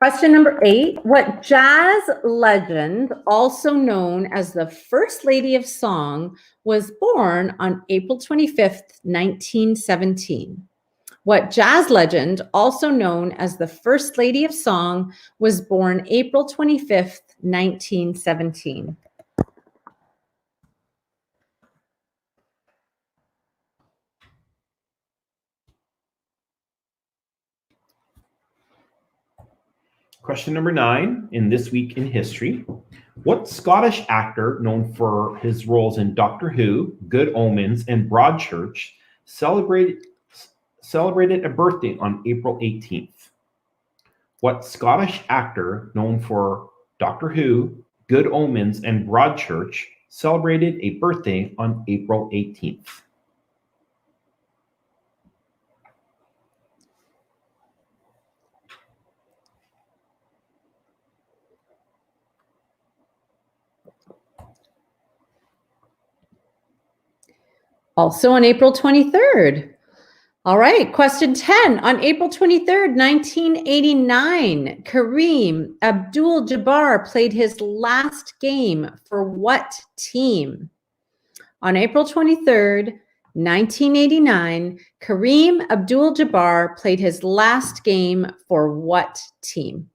Question number 8. What jazz legend, also known as the First Lady of Song, was born on April 25th, 1917? What jazz legend, also known as the First Lady of Song, was born April 25th, 1917? Question number 9 in This Week in History. What Scottish actor known for his roles in Doctor Who, Good Omens, and Broadchurch celebrated a birthday on April 18th? What Scottish actor known for Doctor Who, Good Omens, and Broadchurch celebrated a birthday on April 18th? Also on April 23rd. All right, question 10. On April 23rd, 1989, Kareem Abdul-Jabbar played his last game for what team? On April 23rd, 1989, Kareem Abdul-Jabbar played his last game for what team?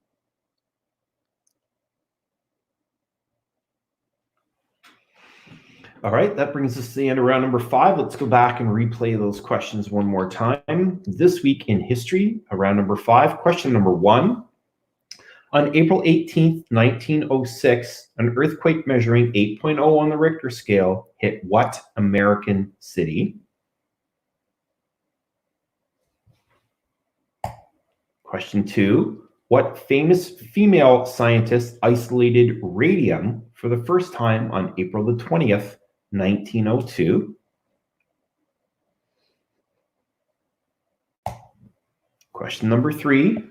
All right, that brings us to the end of round number 5. Let's go back and replay those questions one more time. This Week in History, round number 5. Question number 1. On April 18th, 1906, an earthquake measuring 8.0 on the Richter scale hit what American city? Question 2. What famous female scientist isolated radium for the first time on April the 20th, 1902? Question number 3.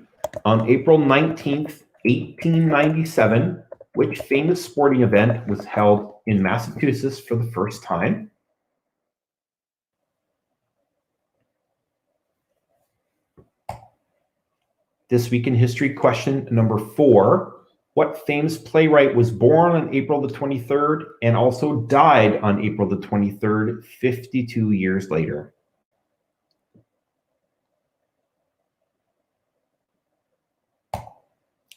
On April 19th, 1897, which famous sporting event was held in Massachusetts for the first time? This Week in History, question number 4. What famous playwright was born on April the 23rd and also died on April the 23rd, 52 years later?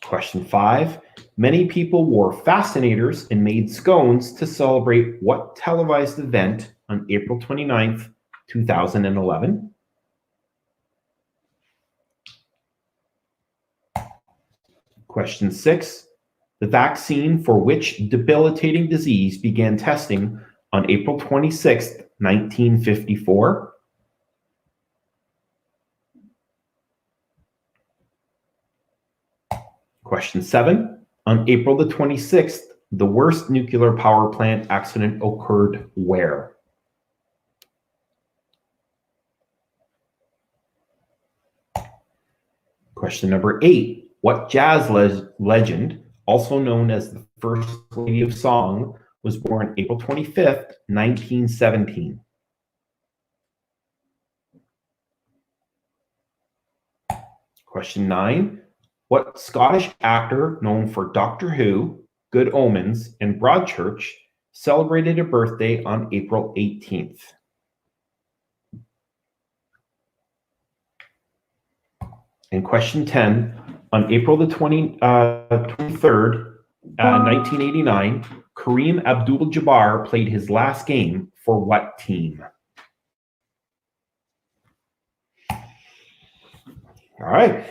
Question 5. Many people wore fascinators and made scones to celebrate what televised event on April 29th, 2011? Question 6. The vaccine for which debilitating disease began testing on April 26th, 1954? Question 7. On April the 26th, the worst nuclear power plant accident occurred where? Question number 8. What jazz legend, also known as the First Lady of Song, was born April 25th, 1917? Question 9. What Scottish actor known for Doctor Who, Good Omens, and Broadchurch celebrated a birthday on April 18th? And question 10. On April the 23rd, 1989, Kareem Abdul-Jabbar played his last game for what team? All right.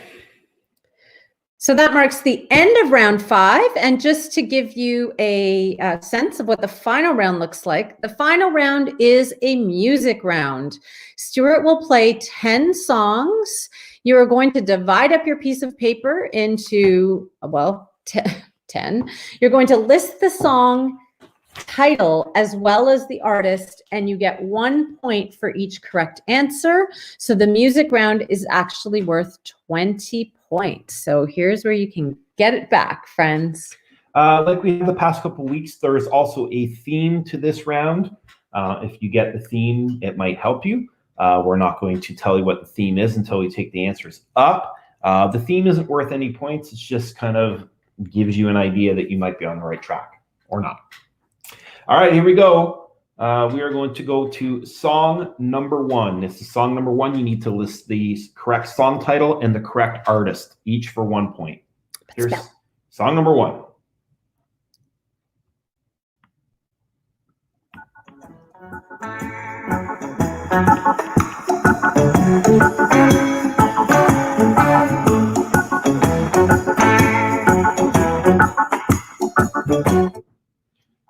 So that marks the end of round 5. And just to give you a sense of what the final round looks like, the final round is a music round. Stuart will play 10 songs. You are going to divide up your piece of paper into, well, 10. You're going to list the song title as well as the artist, and you get 1 point for each correct answer. So the music round is actually worth 20 points. So here's where you can get it back, friends. Like we have the past couple of weeks, there is also a theme to this round. If you get the theme, it might help you. We're not going to tell you what the theme is until we take the answers up. The theme isn't worth any points. It's just kind of gives you an idea that you might be on the right track or not. All right, here we go. We are going to go to song number 1. This is song number 1. You need to list the correct song title and the correct artist, each for 1 point. Here's song number 1.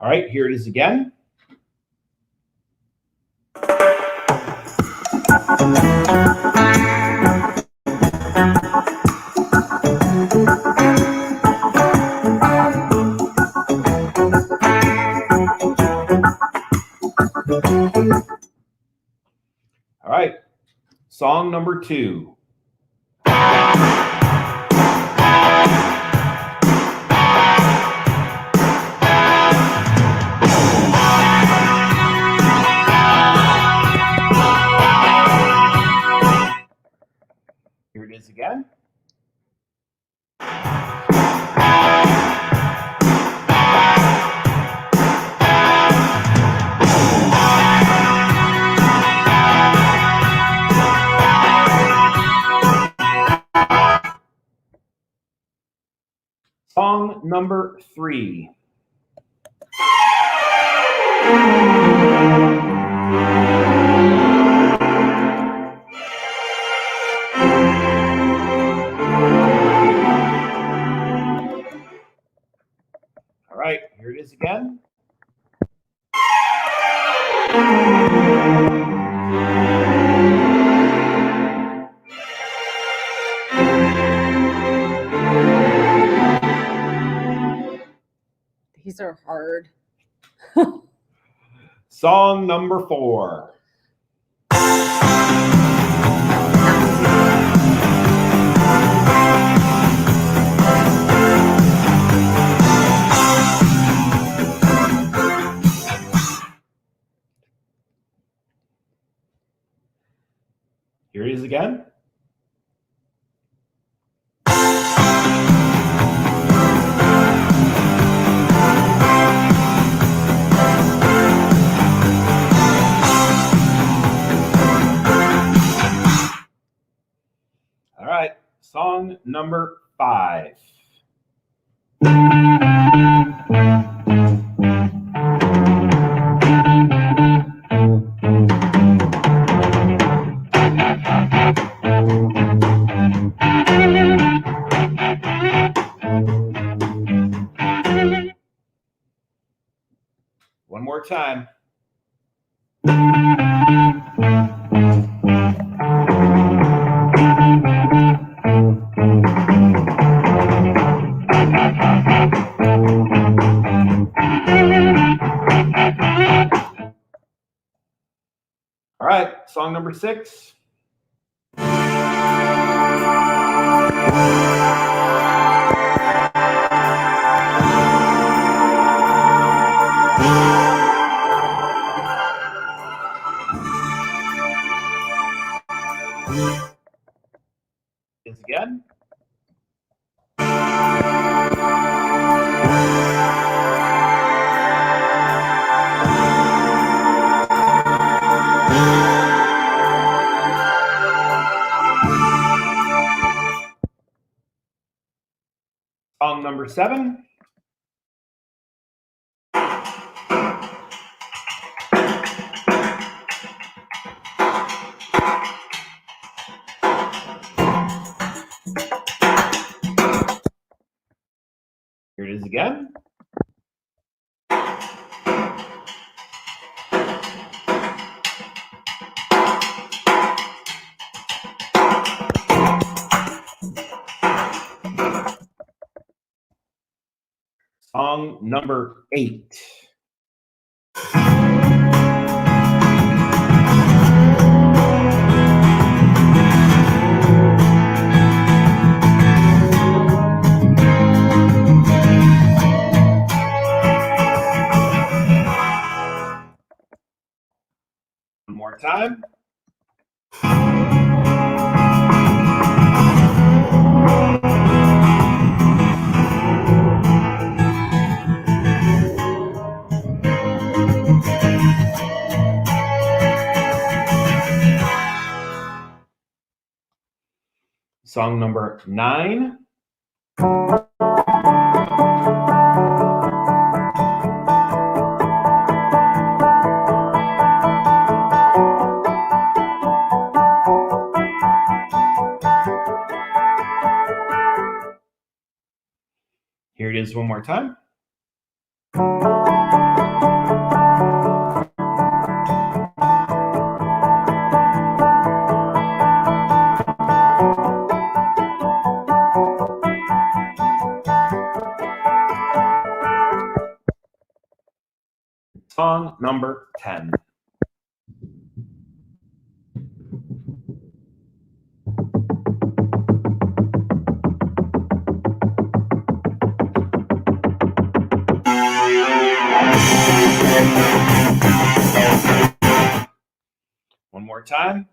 All right, here it is again. All right, song number 2. Here it is again. Song number 3. All right, here it is again. These are hard. Song number 4. Here it is again. All right, song number 5. One more time. All right, song number 6. Is again. Song number 7. Here it is again. Song number 8. One more time. Song number 9. Here it is one more time. Song number 10. One more time.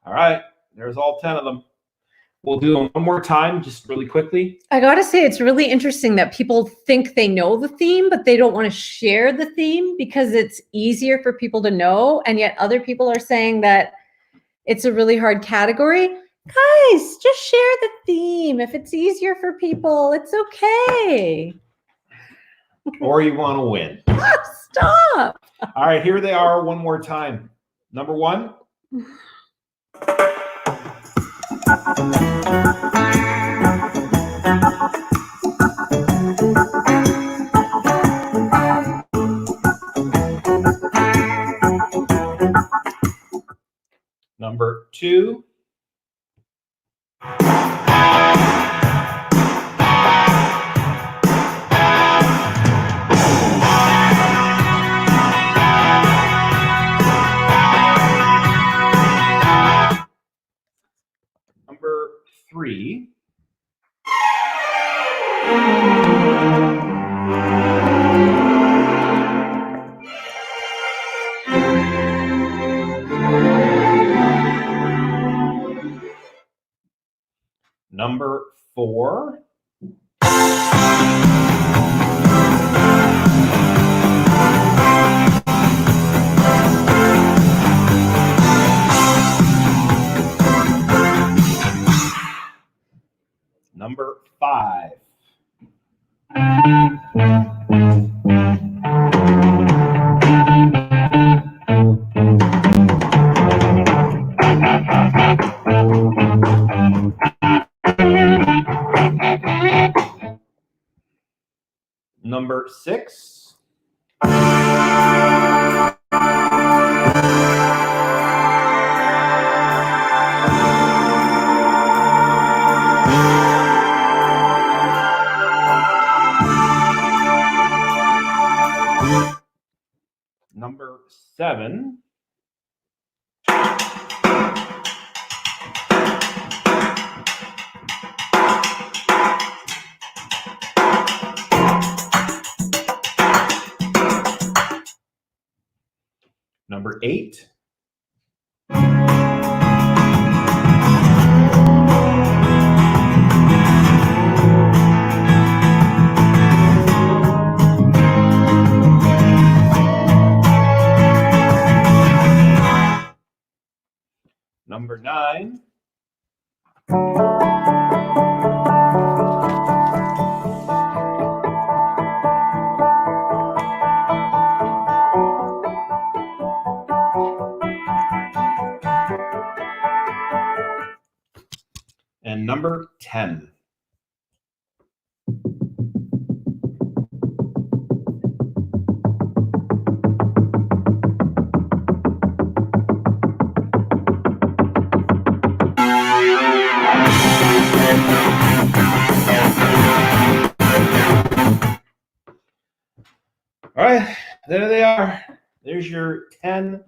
All right, there's all 10 of them. We'll do them one more time, just really quickly. I got to say, it's really interesting that people think they know the theme, but they don't want to share the theme because it's easier for people to know. And yet other people are saying that it's a really hard category. Guys, just share the theme. If it's easier for people, it's okay. Or you want to win. Stop. All right, here they are one more time. Number 1. Number 2. Number 3. Number 4. Number 5. Number 6. Number 7. Number 8. Number 9. And number 10. All right, there they are. There's your 10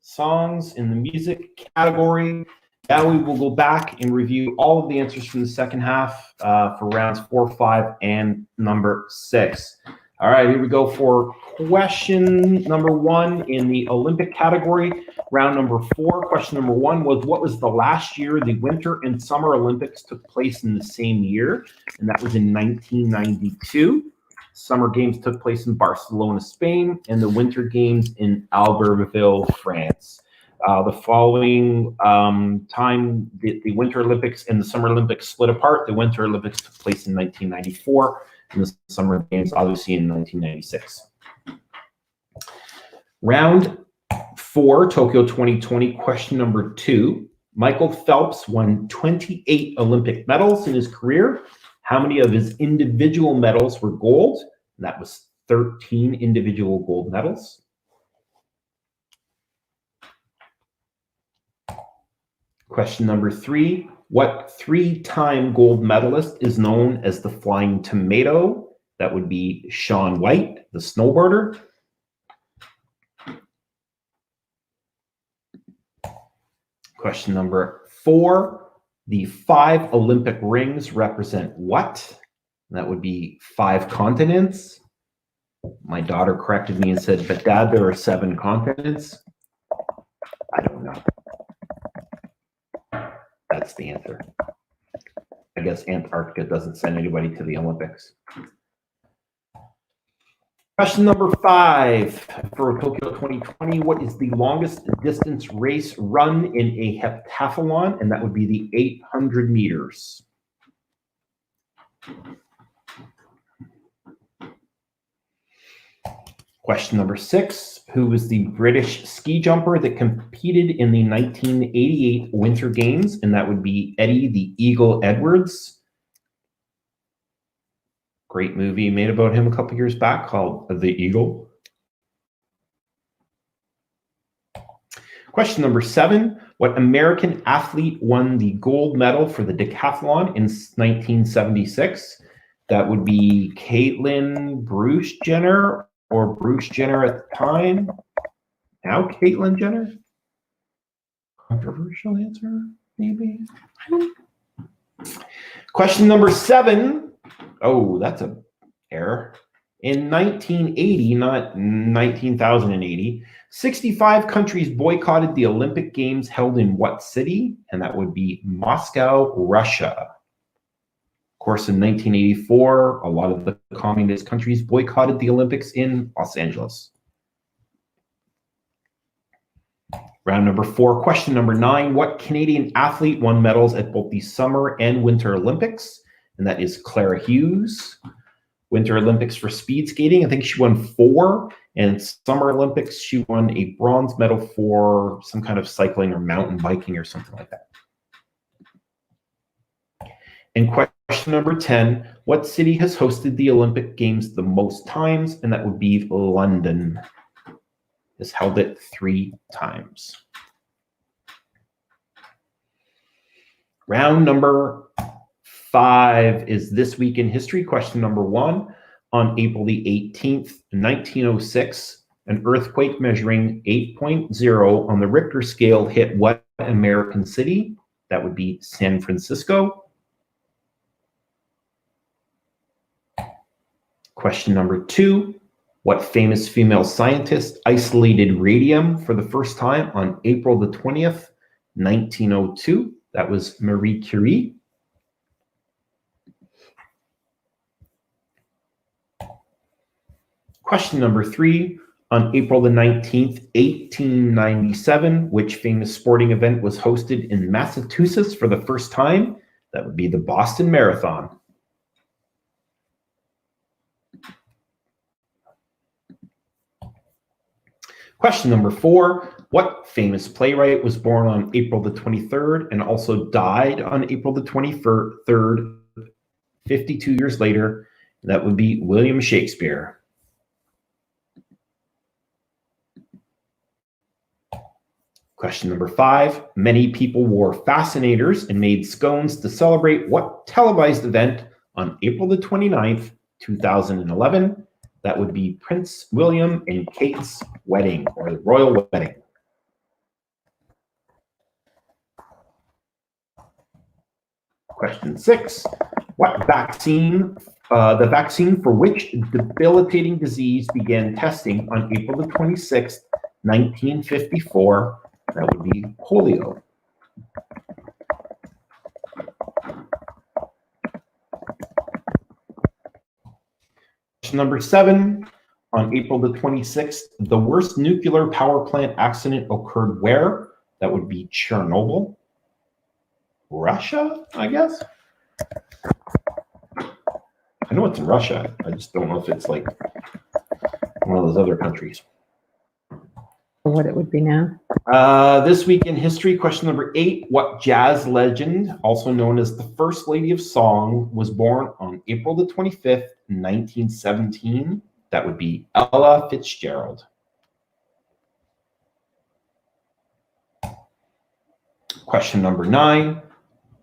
songs in the music category. Now we will go back and review all of the answers from the second half for rounds 4, 5, and number 6. All right, here we go for question number 1 in the Olympic category. Round number 4. Question number 1 was, what was the last year the Winter and Summer Olympics took place in the same year? And that was in 1992. Summer Games took place in Barcelona, Spain, and the Winter Games in Albertville, France. The following time, the Winter Olympics and the Summer Olympics split apart. The Winter Olympics took place in 1994, and the Summer Games obviously in 1996. Round 4, Tokyo 2020, question number 2. Michael Phelps won 28 Olympic medals in his career. How many of his individual medals were gold? And that was 13 individual gold medals. Question number 3, what 3-time gold medalist is known as the Flying Tomato? That would be Shaun White, the snowboarder. Question number 4, the 5 Olympic rings represent what? That would be 5 continents. My daughter corrected me and said, but Dad, there are 7 continents. I don't know. That's the answer. I guess Antarctica doesn't send anybody to the Olympics. Question number 5 for Tokyo 2020. What is the longest distance race run in a heptathlon? And that would be the 800 meters. Question number 6. Who was the British ski jumper that competed in the 1988 Winter Games? And that would be Eddie the Eagle Edwards. Great movie made about him a couple years back called The Eagle. Question number 7. What American athlete won the gold medal for the decathlon in 1976? That would be Caitlin Bruce Jenner, or Bruce Jenner at the time. Now Caitlin Jenner? Controversial answer, maybe? Question number 7. Oh, that's an error. In 1980, not 19,080, 65 countries boycotted the Olympic Games held in what city? And that would be Moscow, Russia. Of course, in 1984, a lot of the communist countries boycotted the Olympics in Los Angeles. Round number 4, question number 9. What Canadian athlete won medals at both the Summer and Winter Olympics? And that is Clara Hughes. Winter Olympics for speed skating, I think she won 4. And Summer Olympics, she won a bronze medal for some kind of cycling or mountain biking or something like that. And question number 10, what city has hosted the Olympic Games the most times? And that would be London. Has held it 3 times. Round number 5 is This Week in History. Question number 1. On April the 18th, 1906, an earthquake measuring 8.0 on the Richter scale hit what American city? That would be San Francisco. Question number 2. What famous female scientist isolated radium for the first time on April the 20th, 1902? That was Marie Curie. Question number 3. On April the 19th, 1897, which famous sporting event was hosted in Massachusetts for the first time? That would be the Boston Marathon. Question number 4. What famous playwright was born on April the 23rd and also died on April the 23rd, 52 years later? That would be William Shakespeare. Question number 5. Many people wore fascinators and made scones to celebrate what televised event on April the 29th, 2011? That would be Prince William and Kate's wedding, or the royal wedding. Question 6. What vaccine The vaccine for which debilitating disease began testing on April the 26th, 1954? That would be polio. Question number 7. On April the 26th, the worst nuclear power plant accident occurred where? That would be Chernobyl. Russia, I guess? I know it's in Russia. I just don't know if it's like one of those other countries. What it would be now. This week in history, question number 8. What jazz legend, also known as the First Lady of Song, was born on April the 25th, 1917? That would be Ella Fitzgerald. Question number 9.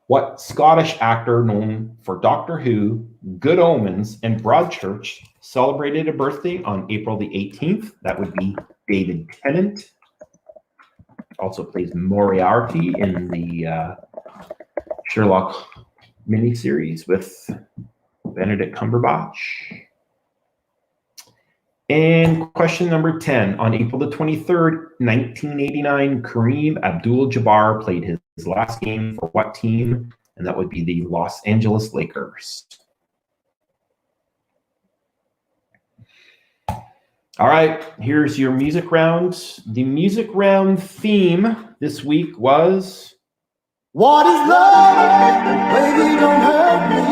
What Scottish actor known for Doctor Who, Good Omens, and Broadchurch celebrated a birthday on April the 18th? That would be David Tennant. Also plays Moriarty in the Sherlock miniseries with Benedict Cumberbatch. And question number 10. On April the 23rd, 1989, Kareem Abdul-Jabbar played his last game for what team? And that would be the Los Angeles Lakers. All right, here's your music round. The music round theme this week was... What is love? Baby, don't hurt me.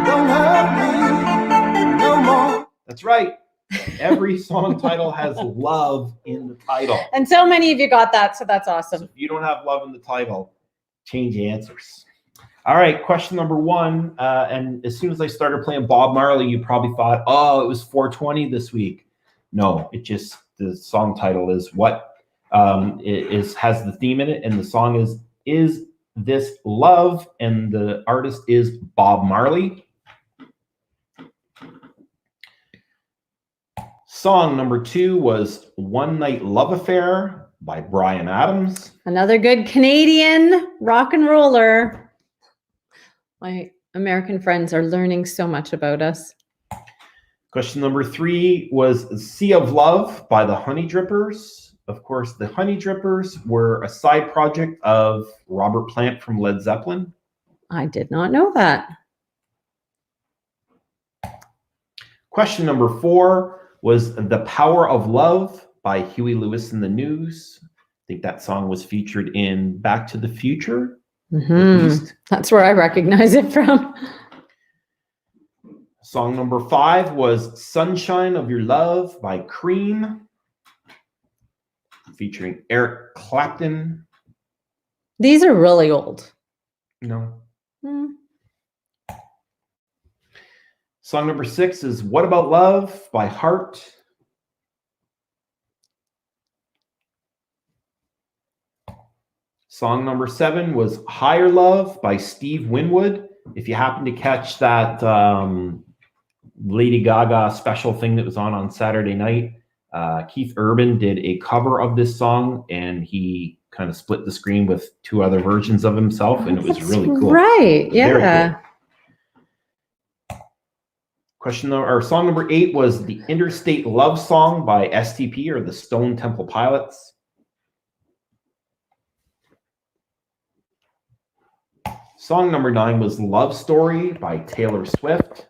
Don't hurt me no more. That's right. Every song title has love in the title. And so many of you got that, so that's awesome. So if you don't have love in the title, change answers. All right, question number 1. And as soon as I started playing Bob Marley, you probably thought, oh, it was 420 this week. No, it just, the song title is what has the theme in it, and the song is This Love, and the artist is Bob Marley. Song number 2 was One Night Love Affair by Bryan Adams. Another good Canadian rock and roller. My American friends are learning so much about us. Question number 3 was Sea of Love by the Honey Drippers. Of course, the Honey Drippers were a side project of Robert Plant from Led Zeppelin. I did not know that. Question number 4 was The Power of Love by Huey Lewis and the News. I think that song was featured in Back to the Future. That's where I recognize it from. Song number 5 was Sunshine of Your Love by Cream, featuring Eric Clapton. These are really old. No. Song number 6 is What About Love by Heart. Song number 7 was Higher Love by Steve Winwood. If you happen to catch that Lady Gaga special thing that was on Saturday night, Keith Urban did a cover of this song, and he kind of split the screen with 2 other versions of himself, and it was really cool. Right, yeah. Song number 8 was The Interstate Love Song by STP, or the Stone Temple Pilots. Song number 9 was Love Story by Taylor Swift.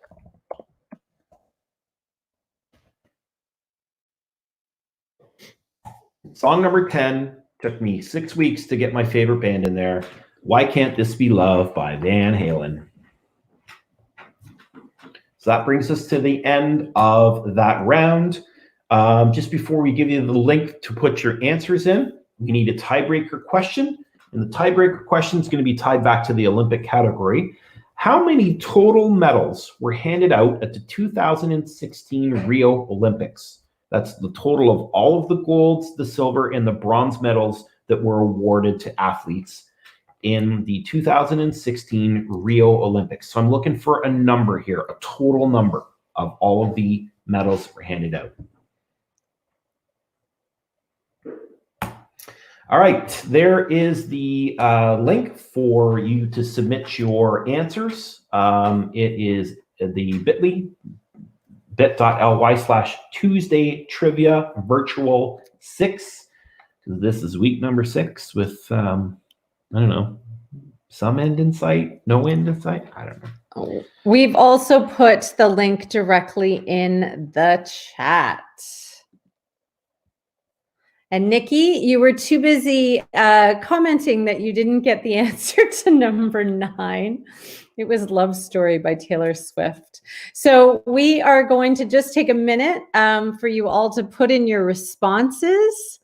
Song number 10 took me 6 weeks to get my favorite band in there. Why Can't This Be Love by Van Halen. So that brings us to the end of that round. Just before we give you the link to put your answers in, we need a tiebreaker question. And the tiebreaker question is going to be tied back to the Olympic category. How many total medals were handed out at the 2016 Rio Olympics? That's the total of all of the golds, the silver, and the bronze medals that were awarded to athletes in the 2016 Rio Olympics. So I'm looking for a number here, a total number of all of the medals that were handed out. All right, there is the link for you to submit your answers. It is the bit.ly/Tuesday Trivia Virtual 6. This is week number 6 with, I don't know, some end in sight, no end in sight. I don't know. We've also put the link directly in the chat. And Nikki, you were too busy commenting that you didn't get the answer to number 9. It was Love Story by Taylor Swift. So we are going to just take a minute for you all to put in your responses.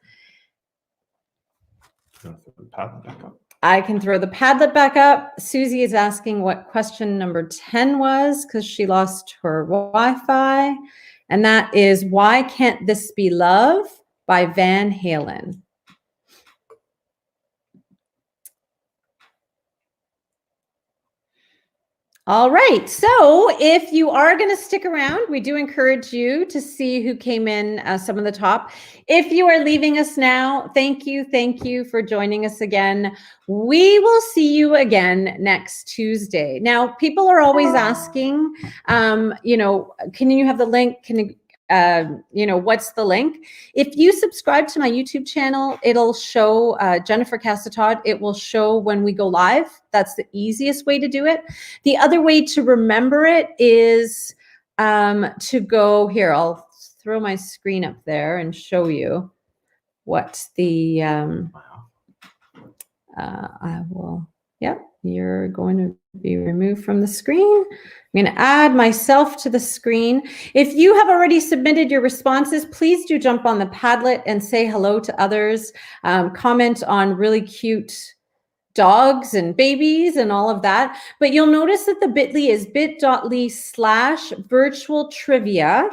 I can throw the Padlet back up. Susie is asking what question number 10 was because she lost her Wi-Fi. And that is, Why Can't This Be Love by Van Halen. All right, so if you are going to stick around, we do encourage you to see who came in some of the top. If you are leaving us now, thank you for joining us again. We will see you again next Tuesday. Now, people are always asking, can you have the link? What's the link? If you subscribe to my YouTube channel, it'll show Jennifer Casa-Todd. It will show when we go live. That's the easiest way to do it. The other way to remember it is to go here. I'll throw my screen up there and show you what the, I will, yep, you're going to be removed from the screen. I'm going to add myself to the screen. If you have already submitted your responses, please do jump on the Padlet and say hello to others. Comment on really cute dogs and babies and all of that. But you'll notice that the bit.ly is bit.ly/virtual trivia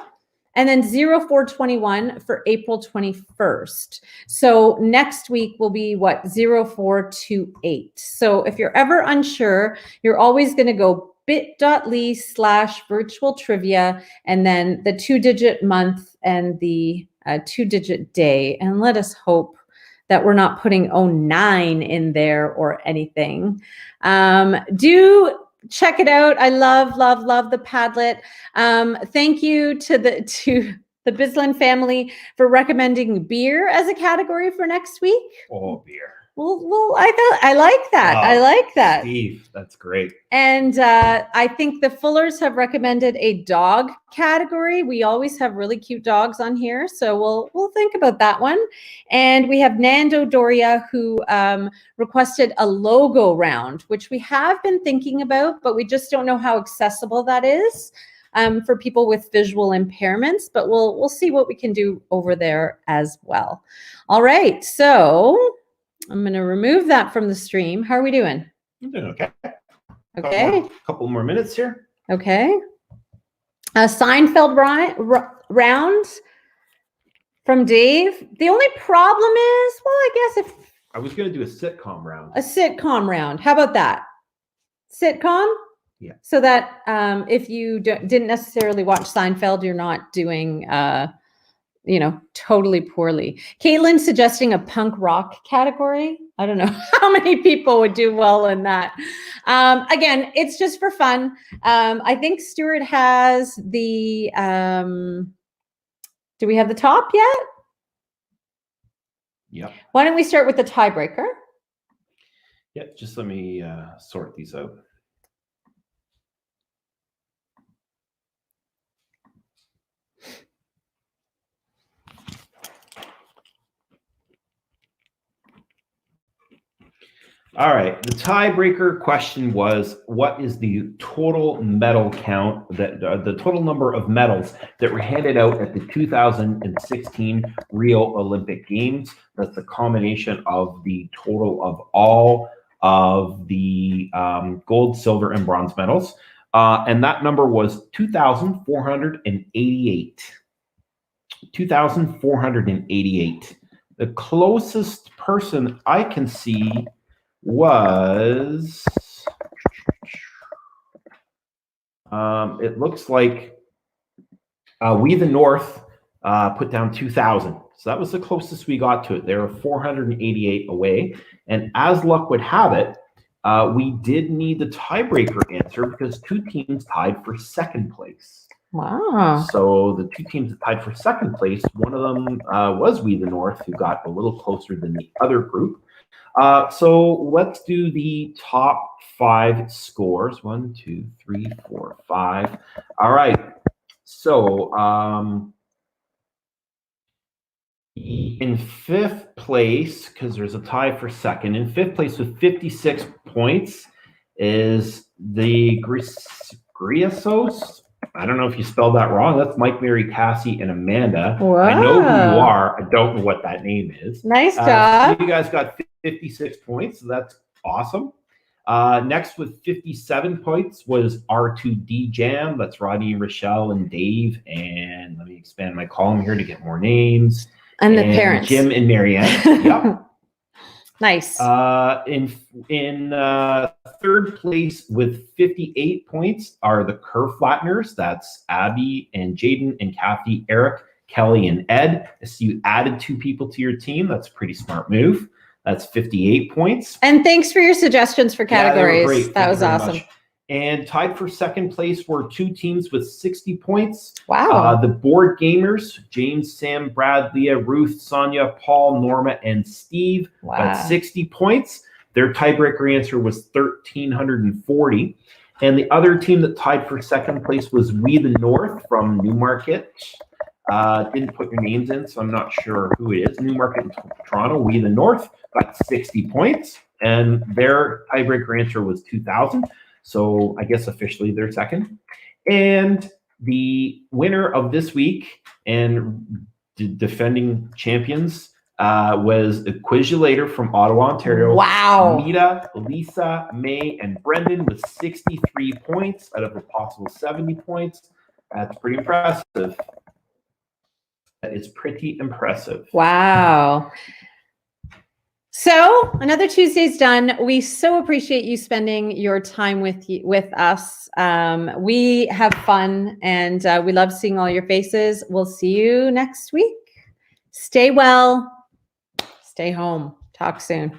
and then 0421 for April 21st. So next week will be 0428. So if you're ever unsure, you're always going to go bit.ly/virtual trivia and then the 2-digit month and the 2-digit day. And let us hope that we're not putting 09 in there or anything. Do check it out. I love the Padlet. Thank you to the Bislin family for recommending beer as a category for next week. Oh, beer. Well, I like that. I like that. Steve, that's great. And I think the Fullers have recommended a dog category. We always have really cute dogs on here, so we'll think about that one. And we have Nando Doria who requested a logo round, which we have been thinking about, but we just don't know how accessible that is for people with visual impairments. But we'll see what we can do over there as well. All right, so I'm going to remove that from the stream. How are we doing? I'm doing okay. Okay. Couple more minutes here. Okay. A Seinfeld round from Dave. The only problem is, well, I guess if I was going to do a sitcom round. A sitcom round. How about that? Sitcom? Yeah. So that if you didn't necessarily watch Seinfeld, you're not doing totally poorly. Caitlin suggesting a punk rock category. I don't know how many people would do well in that. Again, it's just for fun. I think Stuart has the, do we have the top yet? Yep. Why don't we start with the tiebreaker? Yeah, just let me sort these out. All right, the tiebreaker question was, what is the total medal count, that the total number of medals that were handed out at the 2016 Rio Olympic Games? That's the combination of the total of all of the gold, silver, and bronze medals. And that number was 2,488. 2,488. The closest person I can see was, it looks like We the North put down 2,000. So that was the closest we got to it. They were 488 away. And as luck would have it, We did need the tiebreaker answer because 2 teams tied for second place. Wow. So the 2 teams that tied for second place, one of them was We the North, who got a little closer than the other group. So let's do the top 5 scores. 1, 2, 3, 4, 5. All right. So in 5th place, because there's a tie for second, in 5th place with 56 points is the Griasos. I don't know if you spelled that wrong. That's Mike, Mary, Cassie, and Amanda. Wow. I know who you are. I don't know what that name is. Nice job. So you guys got 56 points, so that's awesome. Next with 57 points was R2D Jam. That's Rodney, Rochelle, and Dave. And let me expand my column here to get more names. And the parents. Jim and Marianne. Yep. Nice. In 3rd place with 58 points are the Curve Flatteners. That's Abby and Jaden and Kathy, Eric, Kelly, and Ed. I see you added 2 people to your team. That's a pretty smart move. That's 58 points. And thanks for your suggestions for categories. Yeah, they were great. That was awesome. Much. And tied for second place were 2 teams with 60 points. Wow. The Board Gamers, James, Sam, Brad, Leah, Ruth, Sonia, Paul, Norma, and Steve got 60 points. Their tiebreaker answer was 1,340. And the other team that tied for second place was We the North from Newmarket. Didn't put your names in, so I'm not sure who it is. Newmarket in Toronto, We the North got 60 points. And their tiebreaker answer was 2,000. So I guess officially they're second. And the winner of this week and defending champions was a Quizulator from Ottawa, Ontario. Wow. Mita, Lisa, May, and Brendan with 63 points out of a possible 70 points. That's pretty impressive. That is pretty impressive. Wow. So another Tuesday's done. We so appreciate you spending your time with us. We have fun and we love seeing all your faces. We'll see you next week. Stay well. Stay home. Talk soon.